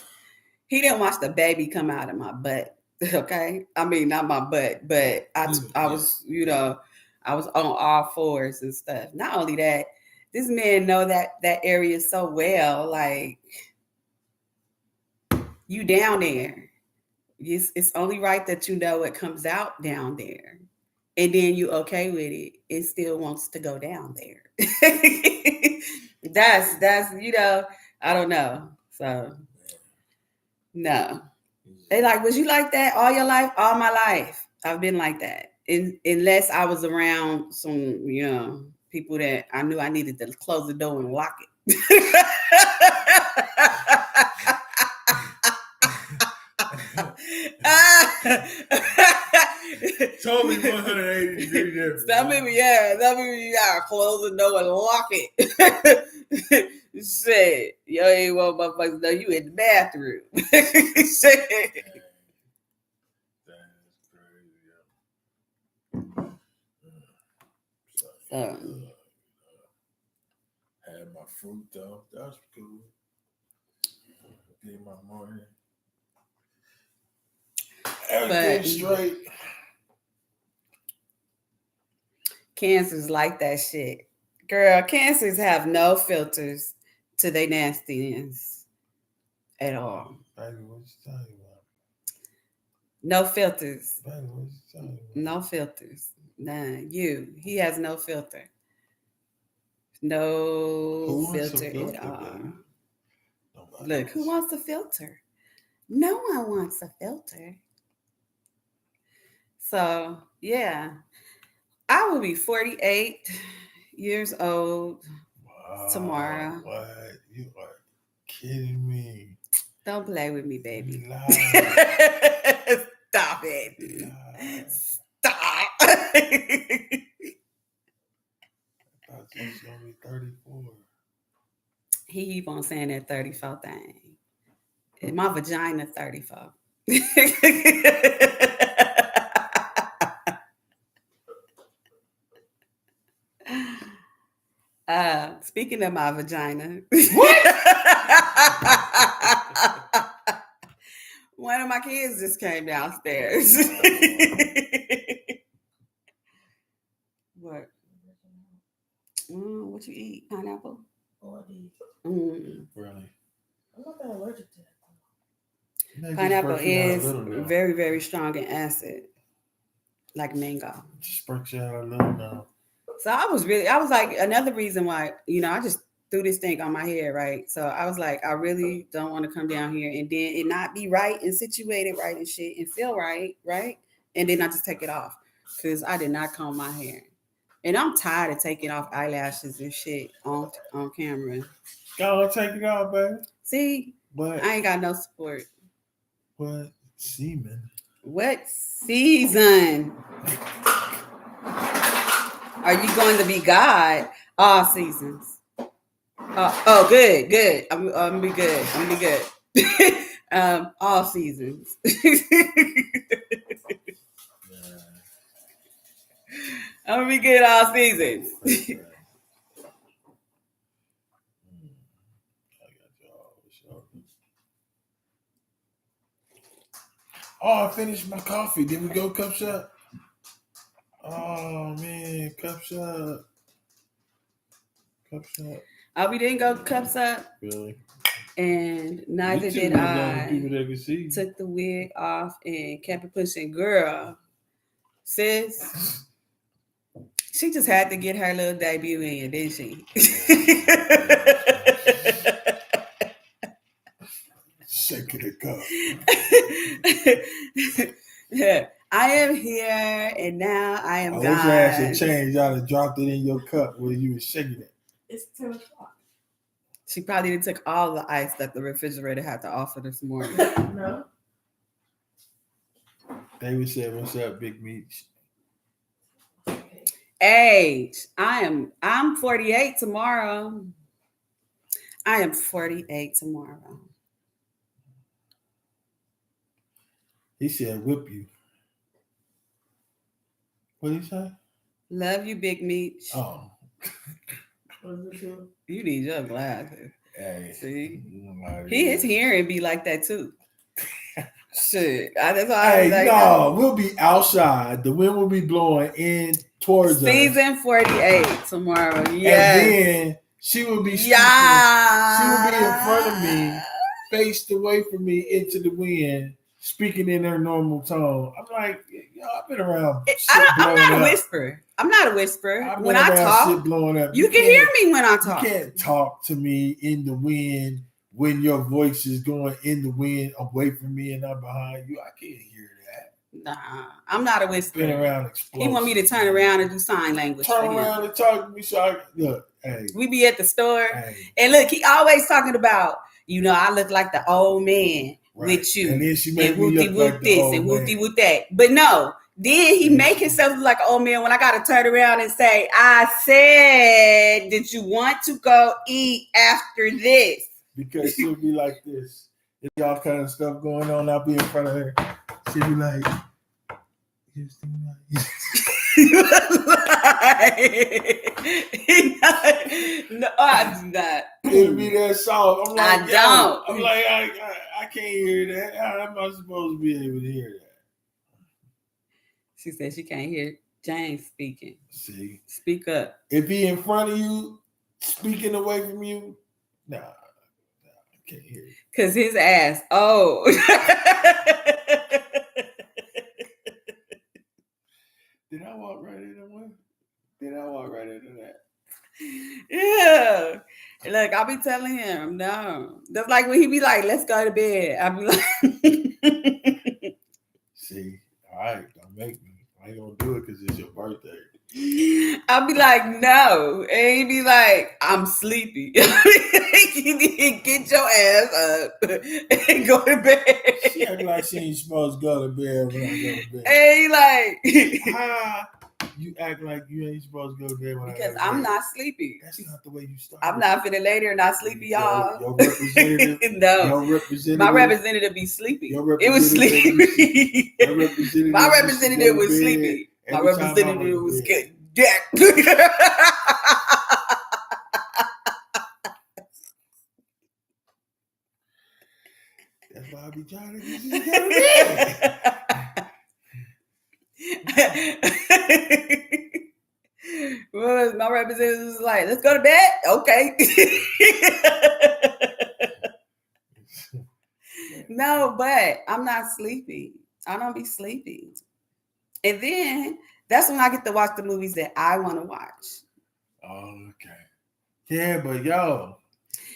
he didn't watch the baby come out of my butt. Okay, I mean not my butt, but I was, I was on all fours and stuff. Not only that, this man know that area so well. Like, you down there. It's only right that you know what comes out down there. And then you okay with it. It still wants to go down there. that's, I don't know. So, no. They like, was you like that all your life? All my life. I've been like that. Unless I was around some, people that I knew I needed to close the door and lock it. Totally 180 degree difference. Some people, you gotta close the door and lock it. Shit, you ain't want motherfuckers to know you in the bathroom. Shit. Had my fruit though. That was cool. Did my morning. Everything straight. Cancers like that shit. Girl, cancers have no filters to their nastiness at all. Baby, what you talking about? No filters. Baby, what you talking about? No filters. None. He has no filter. No filter at all. Look, who wants a filter? No one wants a filter. So, yeah. I will be 48 years old tomorrow. What? You are kidding me. Don't play with me, baby. Stop it. Stop. I thought you was going to be 34. He keep on saying that 34 thing. My vagina 34. Speaking of my vagina. What? One of my kids just came downstairs. What? What you eat? Pineapple? Really? I'm not that allergic to that. Pineapple is very, very strong in acid, like mango. Just sparks you out a little now. So I was like, another reason why, I just threw this thing on my head, right? So I was like, I really don't want to come down here and then it not be right and situated right and shit and feel right? And then I just take it off because I did not comb my hair. And I'm tired of taking off eyelashes and shit on camera. Go take it off, baby. See? But I ain't got no support. What semen? What season are you going to be God? All seasons. Good. I'm gonna be good. All seasons. I'm gonna be good all seasons. Oh, I finished my coffee. Did we go cup shot? Oh man, cup shot. Oh, we didn't go cups up. Really? And neither did I. Took the wig off and kept it pushing. Girl, sis, she just had to get her little debut in, didn't she? Shaking the cup. Yeah, I am here and now I am gone. I wish I had some change. I'd have dropped it in your cup where you were shaking it. It's 10 o'clock. She probably took all the ice that the refrigerator had to offer this morning. No. David said, "What's up, Big Meech?" Age. I'm 48 tomorrow. I am 48 tomorrow. He said, "Whip you." What did he say? Love you, Big Meech. Oh. You need your glasses. Hey, see, his hearing be like that too. Shit, that's why I was like, no, we'll be outside. The wind will be blowing in towards season us. 48 tomorrow. Yeah, and then she will be speaking. She will be in front of me, faced away from me into the wind, speaking in her normal tone. I'm like, I've been around. I'm not a whisperer. When I talk, shit blowing up. You can hear me when I talk. You can't talk to me in the wind when your voice is going in the wind away from me and I'm behind you. I can't hear that. Nah, I'm not a whisperer. Spin around, explosive. He want me to turn around and do sign language. Turn around and talk to me. So I look, hey. We be at the store, and look, he always talking about, I look like the old man with you, and then she make me whoopty look whoop like this and whoopty whoop that. But no, then he make himself look like an old man when I gotta turn around and say, I said, did you want to go eat after this? Because she'll be like this. There's all kind of stuff going on. I'll be in front of her. She'll be like, no, I do not. It'll be that soft. I'm like, I don't. I'm like, I can't hear that. How am I supposed to be able to hear that? She said she can't hear James speaking. See? Speak up. If he in front of you, speaking away from you, nah, I can't hear it. Because his ass, oh. Did I walk right into one? Did I walk right into that? Yeah. Look, I'll be telling him, no. That's like when he be like, let's go to bed. I'll be like. See, all right, don't make me. I ain't gonna do it because it's your birthday. I'll be like, no. And he be like, I'm sleepy. You need to get your ass up and go to bed. She act like she ain't supposed to go to bed when I go to bed. And he like, you act like you ain't supposed to go to bed when I go to bed. Because I'm not sleepy. That's not the way you start. I'm not finna lay there not sleepy, y'all. Your representative. No. Your representative. My representative be sleepy. It was sleepy. My representative was sleepy. My representative was good. That's why I be trying to get you to well, my representative was like, let's go to bed. Okay. No, but I'm not sleepy. I don't be sleepy. And then that's when I get to watch the movies that I want to watch. Okay. Yeah, but yo.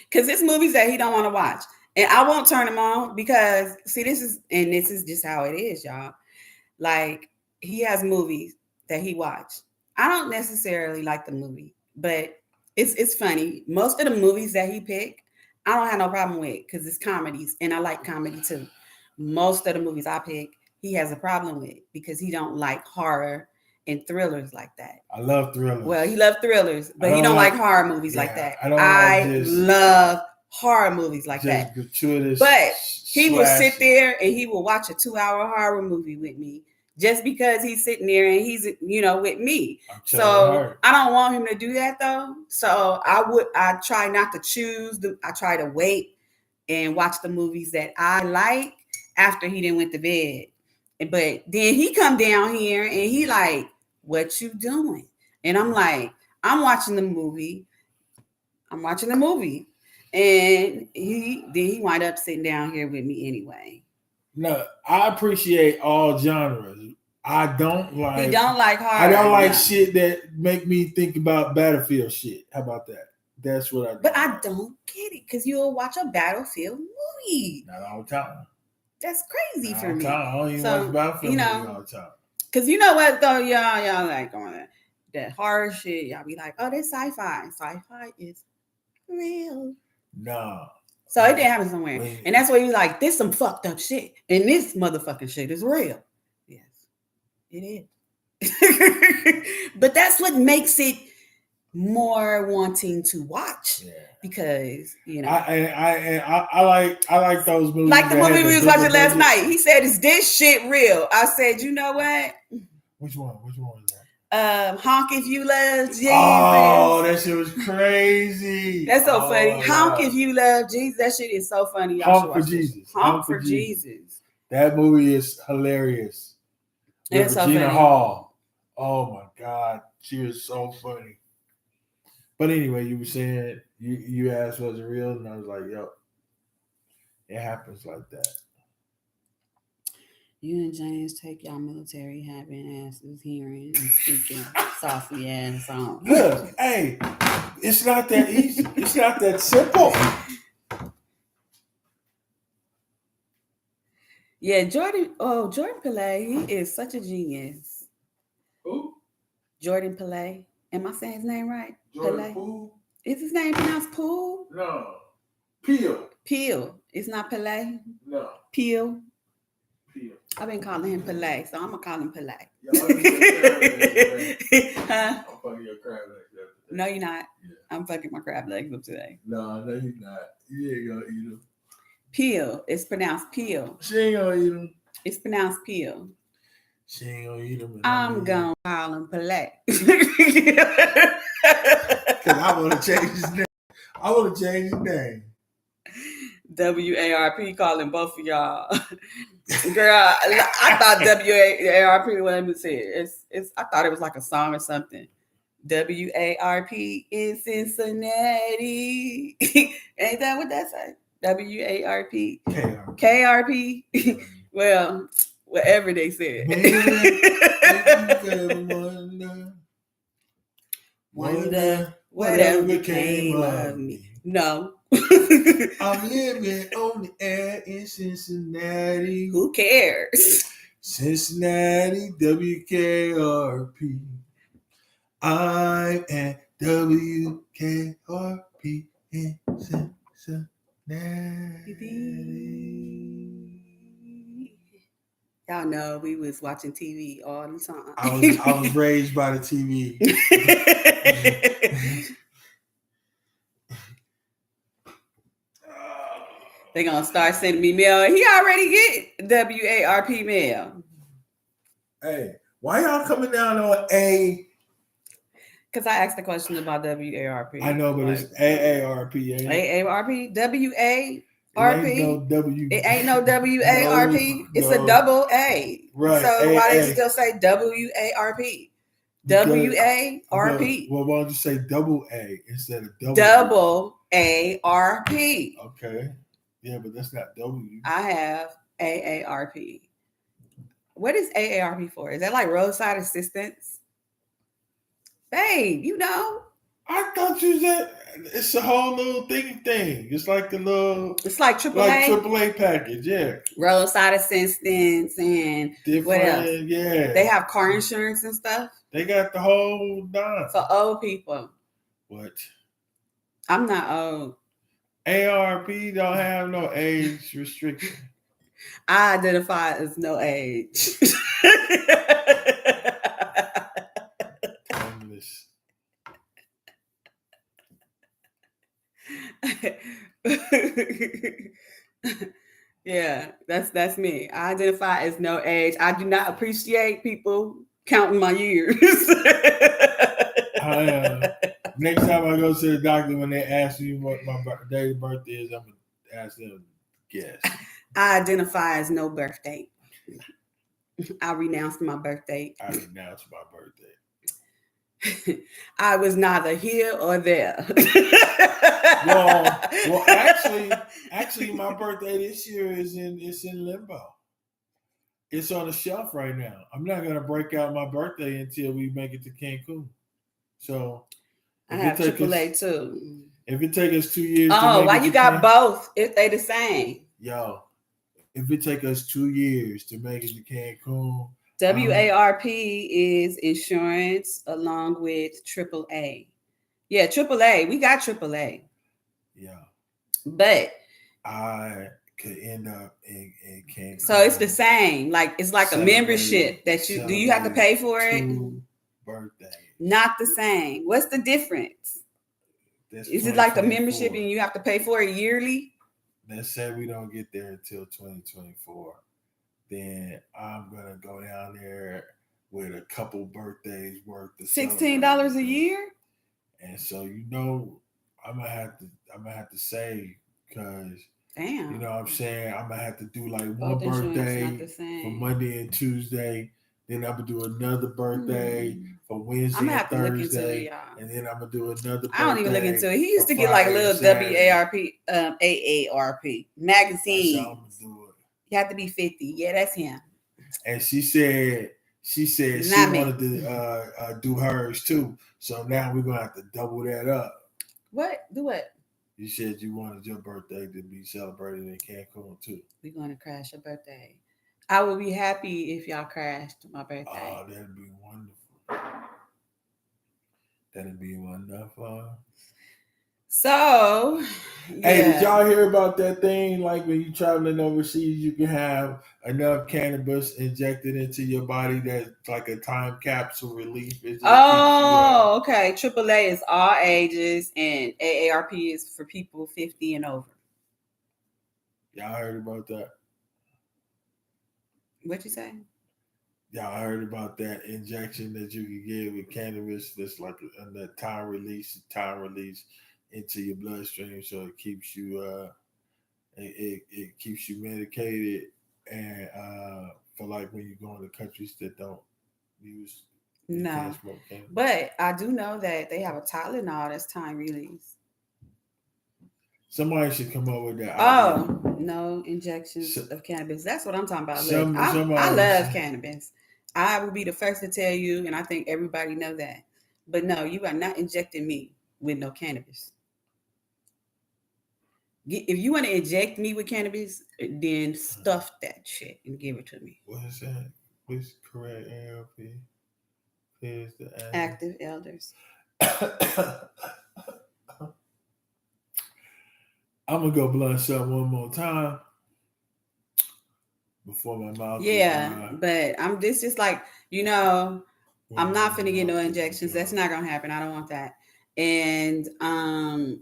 Because it's movies that he don't want to watch. And I won't turn them on because, see, this is just how it is, y'all. Like, he has movies that he watched. I don't necessarily like the movie, but it's funny. Most of the movies that he picked, I don't have no problem with because it's comedies, and I like comedy too. Most of the movies I pick, he has a problem with because he don't like horror and thrillers like that. I love thrillers. Well, he loves thrillers, but he don't like horror movies like that. I love horror movies like that. Gratuitous. But he will sit there and he will watch a 2-hour horror movie with me just because he's sitting there and he's, with me. So I don't want him to do that though. So I try not to choose. I try to wait and watch the movies that I like after he done went to bed. But then he come down here and he like, what you doing? And I'm like, I'm watching the movie. And he wind up sitting down here with me anyway. No, I appreciate all genres. I don't like. He don't like horror. I don't like shit that make me think about Battlefield shit. How about that? That's what I do. But I don't get it because you'll watch a Battlefield movie. Not all the time. That's crazy for me. I don't even watch Battlefield movies all the time. Because you know what though, y'all like on that horror shit. Y'all be like, oh, that's sci-fi. Sci-fi is real. No. So it didn't happen somewhere. And that's where you like, this some fucked up shit. And this motherfucking shit is real. Yes, it is. But that's what makes it more wanting to watch. Yeah. Because, I like those movies. Like the movie we was watching last night. He said, is this shit real? I said, you know what? Which one was that? Honk If You Love Jesus. Oh, that shit was crazy. That's so funny. Honk If You Love Jesus. That shit is so funny. Honk for Jesus. Honk for Jesus. That movie is hilarious. With Regina Hall. Oh my God. She was so funny. But anyway, you were saying, you asked was it real? And I was like, yo, it happens like that. You and James take y'all military having asses hearing and speaking softly ass on. Look, hey, it's not that easy. It's not that simple. Yeah, Jordan. Oh, Jordan Pillay. He is such a genius. Who? Jordan Pillay. Am I saying his name right? Jordan Pillay. Poole? Is his name pronounced Poole? No. Peel. Peel. It's not Pillay. No. Peel. Peel. I've been calling him Pillay, so I'm gonna call him Pillay. Y'all need to Huh? I'm fucking your crab legs up today. No, you're not. Yeah. I'm fucking my crab legs up today. No, you're not. You ain't gonna eat them. Peel. It's pronounced Peel. She ain't gonna eat them. It's pronounced Peel. She ain't gonna eat them. I'm gonna call him Pillay. Because I want to change his name. I want to change his name. WARP calling both of y'all. Girl, I thought WARP, what it said. It's I thought it was like a song or something. WARP in Cincinnati. Ain't that what that say? WARP. KRP. Well, whatever they said. Wonder whatever became of me. No. I'm living on the air in Cincinnati. Who cares? Cincinnati, WKRP. I'm at WKRP in Cincinnati. Y'all know we was watching TV all the time. I was raised by the TV. They're gonna start sending me mail. He already get WARP mail. Hey, why y'all coming down on A? Because I asked the question about WARP. I know, but it's AARP. AARP? WARP? It ain't no WARP. It's a double A. Right. So why did you still say WARP? WARP. Well, why don't you say double A instead of double? Double ARP. Okay. Yeah, but that's not W. I have AARP. What is AARP for? Is that like roadside assistance? Babe, you know. I thought you said it's a whole little thing. It's like the little. It's like AAA. Like AAA package, yeah. Roadside assistance and different. What else? Yeah. They have car insurance and stuff. They got the whole nine. For old people. What? I'm not old. ARP don't have no age restriction. I identify as no age. Timeless. Yeah, that's me. I identify as no age. I do not appreciate people counting my years. Next time I go to the doctor, when they ask me what my day of birthday is, I'm gonna ask them to guess. I identify as no birthday. I renounced my birthday. I renounced my birthday. I was neither here or there. well, actually, my birthday this year is in limbo. It's on the shelf right now. I'm not gonna break out my birthday until we make it to Cancun. So I have AAA too. If it take us 2 years, why you got both? If they the same. Yo, if it take us 2 years to make it to Cancun. WARP is insurance along with AAA. Yeah, AAA. We got AAA. Yeah. But I could end up in Cancun. So it's the same. Like it's like a membership that you do. You have to pay for it. Birthday. Not the same. What's the difference? Is it like a membership and you have to pay for it yearly? Let's say we don't get there until 2024. Then I'm gonna go down there with a couple birthdays worth of $16 a year. And so I'm gonna have to save because damn, you know what I'm saying, I'm gonna have to do like one birthday for Monday and Tuesday. Then I'm gonna do another birthday for Wednesday and Thursday, and then I'm gonna do another birthday. I don't even look into it. He used to get like a little WARP, AARP magazine. You have to be 50. Yeah, that's him. And she said she wanted to do hers too. So now we're gonna have to double that up. What? Do what? You said you wanted your birthday to be celebrated in Cancun too. We're gonna crash your birthday. I would be happy if y'all crashed my birthday. Oh, that'd be wonderful. That'd be wonderful. So, hey, did y'all hear about that thing? Like when you're traveling overseas, you can have enough cannabis injected into your body that's like a time capsule relief. It just okay. AAA is all ages, and AARP is for people 50 and over. Y'all heard about that? What'd you say? Y'all heard about that injection that you can get with cannabis that's like a time release into your bloodstream, so it keeps you it keeps you medicated, and for like when you go into countries that don't use no, but I do know that they have a Tylenol that's time release. Somebody should come up with that. Oh, no injections of cannabis. That's what I'm talking about. Look, I love cannabis. I will be the first to tell you, and I think everybody know that. But no, you are not injecting me with no cannabis. If you want to inject me with cannabis, then stuff that shit and give it to me. What is that? What's correct ALP? Is the active elders. I'm gonna go blunt something one more time before my mouth. Yeah, but I'm this just like I'm not finna get no injections. That's not gonna happen. I don't want that. And I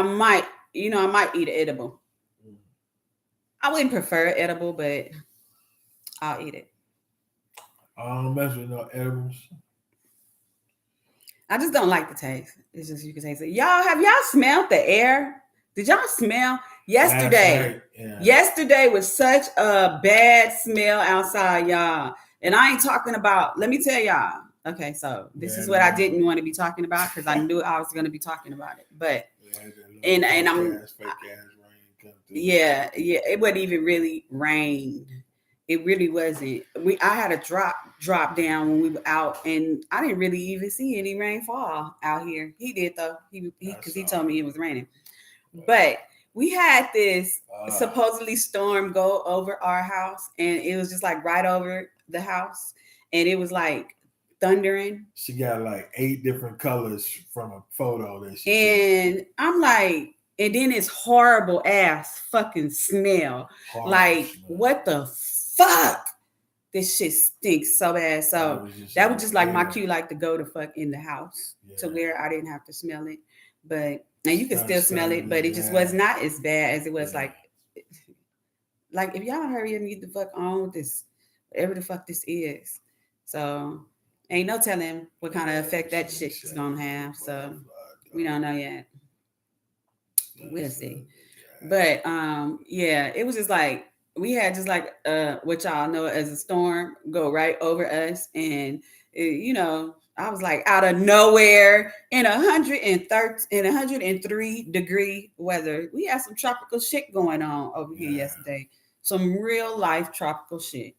might I might eat an edible. I wouldn't prefer edible, but I'll eat it. I don't mess with no edibles. I just don't like the taste. It's just you can taste it. Have y'all smelled the air? Did y'all smell yesterday? Yeah. Yesterday was such a bad smell outside, y'all. And I ain't talking about, let me tell y'all. Okay, so this is what I didn't want to be talking about because I knew I was going to be talking about it. But and I'm it wasn't even really rain. It really wasn't. I had a drop down when we were out, and I didn't really even see any rainfall out here. He did though. Because he told me it was raining. But we had this supposedly storm go over our house, and it was just like right over the house, and it was like thundering. She got like 8 different colors from a photo that she took. I'm like, and then it's horrible ass fucking smell. What the fuck? This shit stinks so bad. So that was just like my cue, like to go to fuck in the house to where I didn't have to smell it. But and you can still smell it, but it just was not as bad as it was like if y'all don't hurry up and get the fuck on with this, whatever the fuck this is. So ain't no telling what kind of effect that shit's gonna have. So we don't know yet. We'll see. But it was just like we had just like what y'all know as a storm go right over us, and I was like out of nowhere in 103 degree weather. We had some tropical shit going on over here yesterday. Some real life tropical shit.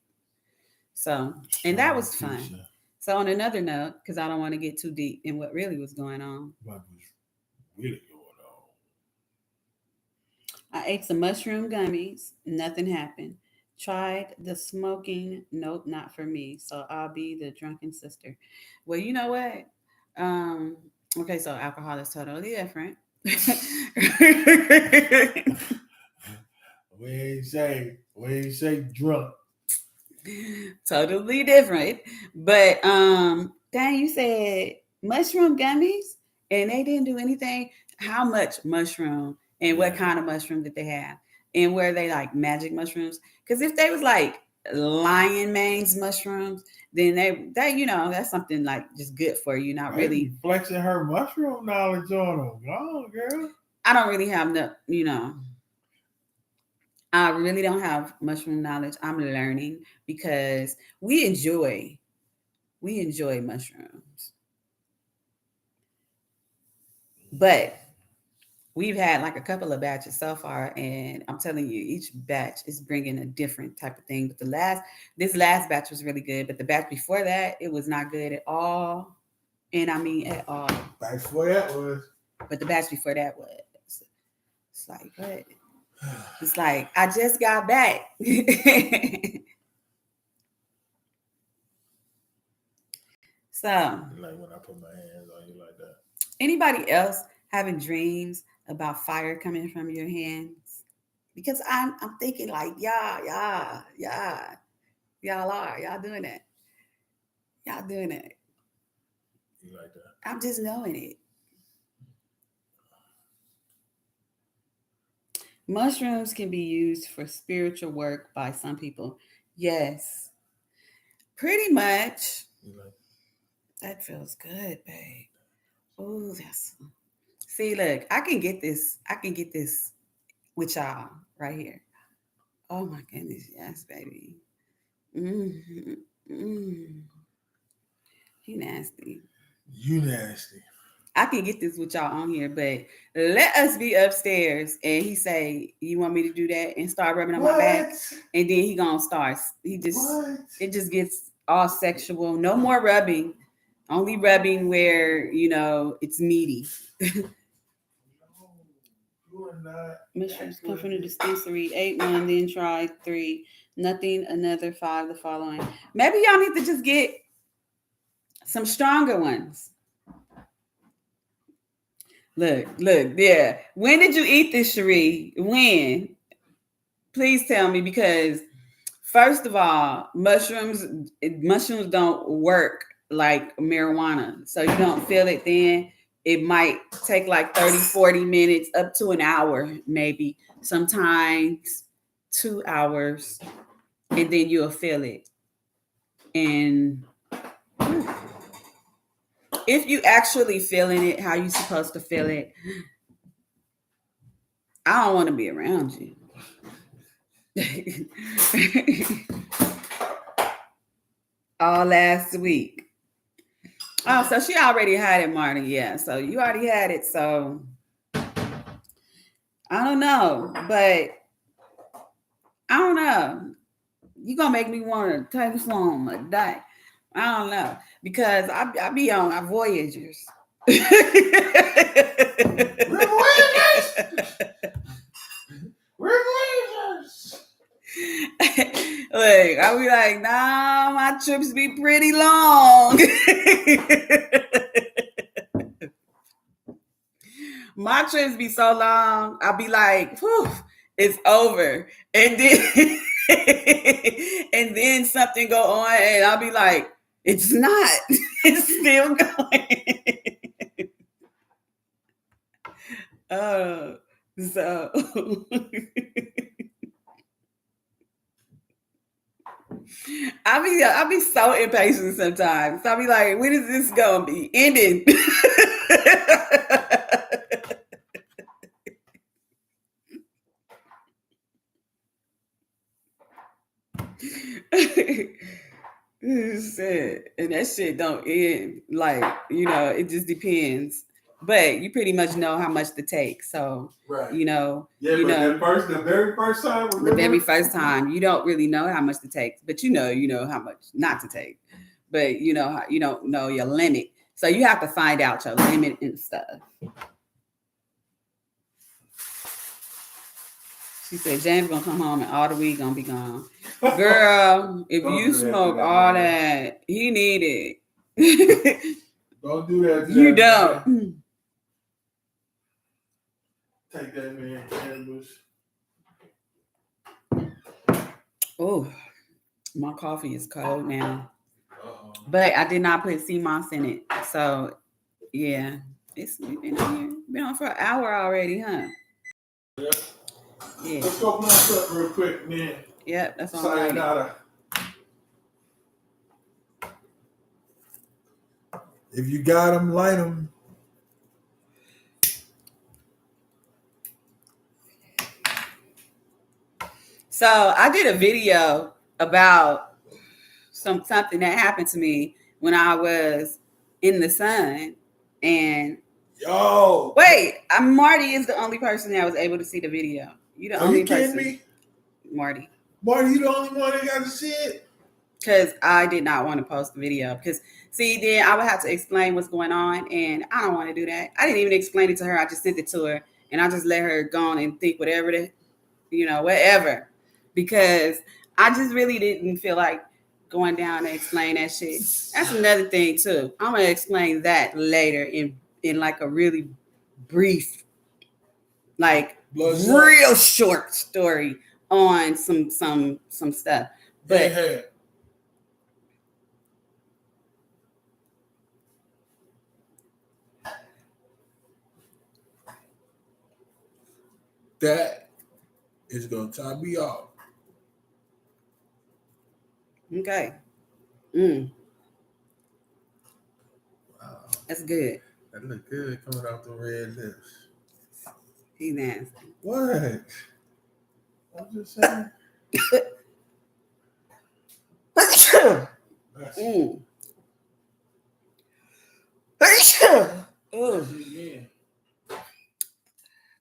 So, and that was fun. So on another note, because I don't want to get too deep in what really was going on. What was really going on? I ate some mushroom gummies. Nothing happened. Tried the smoking. Nope, not for me. So I'll be the drunken sister. Well, you know what? Okay, so alcohol is totally different. We ain't say drunk. Totally different. But dang, you said mushroom gummies and they didn't do anything. How much mushroom and what kind of mushroom did they have? And were they like magic mushrooms? Because if they was like lion mane's mushrooms, then they that's something like just good for you, not really flexing her mushroom knowledge on them. Oh, girl. I don't really have I really don't have mushroom knowledge. I'm learning because we enjoy mushrooms. But we've had like a couple of batches so far, and I'm telling you, each batch is bringing a different type of thing. But this last batch was really good, but the batch before that, it was not good at all. And I mean at all. Batch before that was. But the batch before that was. It's like, what? It's like, I just got back. So, like when I put my hands on you like that. Anybody else having dreams about fire coming from your hands? Because I'm thinking like, y'all doing it. Y'all doing it. You like that? I'm just knowing it. Mushrooms can be used for spiritual work by some people. Yes. Pretty much. Like that feels good, babe. Oh, that's see, look, I can get this with y'all right here. Oh my goodness, yes, baby. Mm-hmm. Mm. You nasty. You nasty. I can get this with y'all on here, but let us be upstairs. And he say, "You want me to do that?" And start rubbing on my back, and then he gonna start. It just gets all sexual. No more rubbing. Only rubbing where it's meaty. Mushrooms come from the dispensary. 8 1, then try 3. Nothing. Another 5. The following. Maybe y'all need to just get some stronger ones. Look, yeah. When did you eat this, Cherie? When? Please tell me, because first of all, mushrooms don't work like marijuana. So you don't feel it then. It might take like 30, 40 minutes, up to an hour, maybe. Sometimes 2 hours, and then you'll feel it. And if you actually feeling it, how you supposed to feel it, I don't want to be around you. All last week. Oh, so she already had it, Marty. Yeah, so you already had it. So I don't know, but I don't know. You gonna make me want to take some a day. I don't know, because I be on our Voyagers. We're Voyagers. Look, I'll be like, nah, my trips be pretty long. My trips be so long, I'll be like, whew, it's over. And then and then something go on and I'll be like, it's not. It's still going. So I'll be so impatient sometimes. I'll be like, when is this gonna be ending? And that shit don't end. Like, it just depends. But you pretty much know how much to take. So, right. The very first time, remember? The very first time, you don't really know how much to take, but you know how much not to take. But you don't know your limit. So you have to find out your limit and stuff. She said, James gonna come home and all the weed gonna be gone. Girl, if you smoke all that, he need it. Don't do that. You don't. Man. Take that, man. Cannabis. Oh, my coffee is cold now. Uh-oh. But I did not put sea moss in it. So, yeah. We've been on here. Been on for an hour already, huh? Yep. Yeah. Let's open us up real quick, man. Yep, that's all right. Sayonara. If you got them, light them. So I did a video about something that happened to me when I was in the sun. And wait, Marty is the only person that was able to see the video. You the only person. Are you kidding me? Marty, you the only one that got to see it? Because I did not want to post the video. Because, see, then I would have to explain what's going on, and I don't want to do that. I didn't even explain it to her. I just sent it to her, and I just let her go on and think whatever whatever. Because I just really didn't feel like going down and explain that shit. That's another thing too. I'm gonna explain that later in like a really brief, like real short story on some stuff. But that is gonna tie me off. Okay. Wow. That's good. That look good coming off the red lips. He nasty. What? I'm just saying.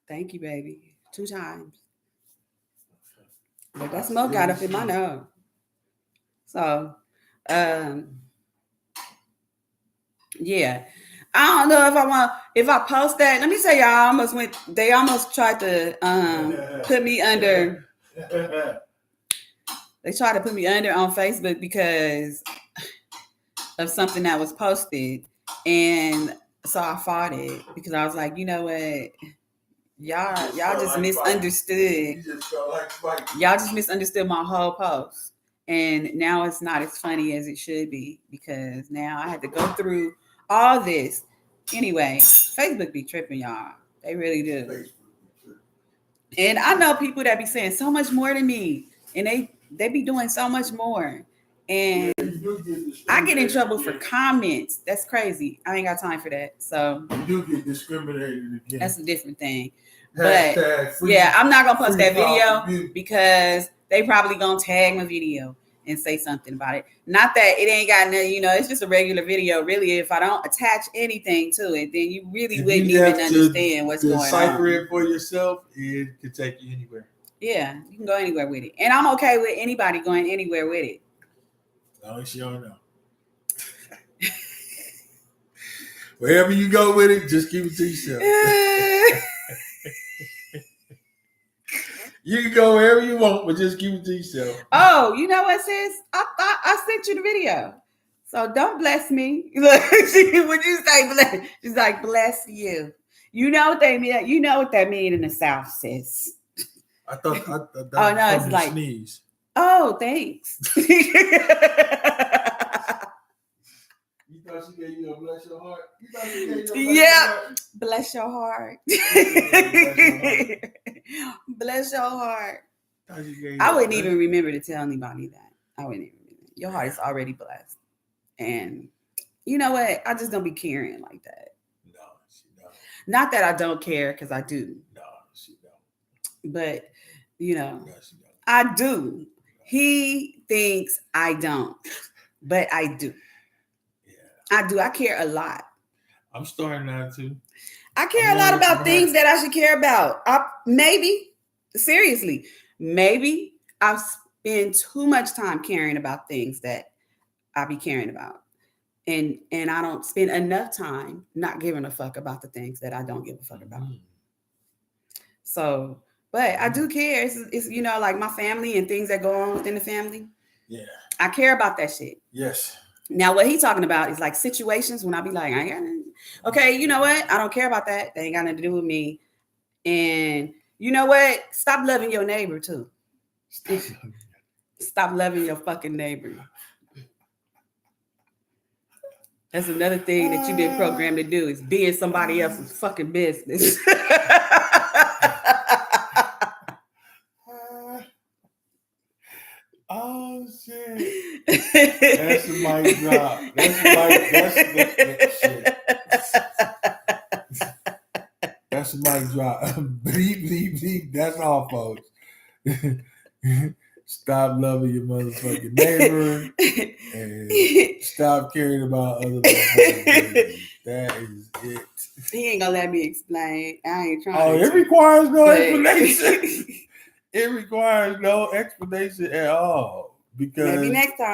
Thank you, baby. 2 times. But that smoke got up in my nose. So, yeah. I don't know if I post that. Let me tell y'all, they almost tried to put me under. They tried to put me under on Facebook because of something that was posted. And so I fought it because I was like, you know what? Y'all just misunderstood. Y'all just misunderstood my whole post. And now it's not as funny as it should be because now I had to go through all this. Anyway, Facebook be tripping, y'all. They really do. And I know people that be saying so much more than me. And they be doing so much more. And I get in trouble for comments. That's crazy. I ain't got time for that. So you do get discriminated again. That's a different thing. But yeah, I'm not gonna post that video because they probably gonna tag my video and say something about it. Not that it ain't got nothing, it's just a regular video. Really, if I don't attach anything to it, then you really wouldn't even understand what's going on. Decipher it for yourself, it could take you anywhere. Yeah, you can go anywhere with it. And I'm okay with anybody going anywhere with it. As long as you don't know. Wherever you go with it, just keep it to yourself. You can go wherever you want, but just keep it to yourself. Oh, you know what, sis? I sent you the video. So don't bless me. Look, when you say bless, she's like, bless you. You know what they mean. You know what that mean in the South, sis. I thought oh, no, it's like, sneeze. Oh, thanks. You thought she gave you a bless your heart? Bless your heart. Bless your heart. I wouldn't even remember to tell anybody that. I wouldn't even remember. Your heart is already blessed. And you know what? I just don't be caring like that. No, she don't. Not that I don't care, because I do. No, she don't. But, no, she don't. I do. He thinks I don't. But I do. I do. I care a lot. I'm starting not to. I care a lot about things that I should care about. Seriously, maybe I spend too much time caring about things that I be caring about. And I don't spend enough time not giving a fuck about the things that I don't give a fuck about. So, but I do care. It's like my family and things that go on within the family. Yeah. I care about that shit. Yes. Now, what he's talking about is like situations when I be like, okay, you know what? I don't care about that. They ain't got nothing to do with me. And you know what? Stop loving your neighbor too. Stop loving your fucking neighbor. That's another thing that you've been programmed to do is be in somebody else's fucking business. Oh shit! That's a mic drop. That's a mic drop. Bleep, bleep, bleep. That's all, folks. Stop loving your motherfucking neighbor and stop caring about other motherfuckers. That is it. He ain't gonna let me explain. I ain't trying. Oh, it requires no explanation. It requires no explanation at all. Because maybe next time.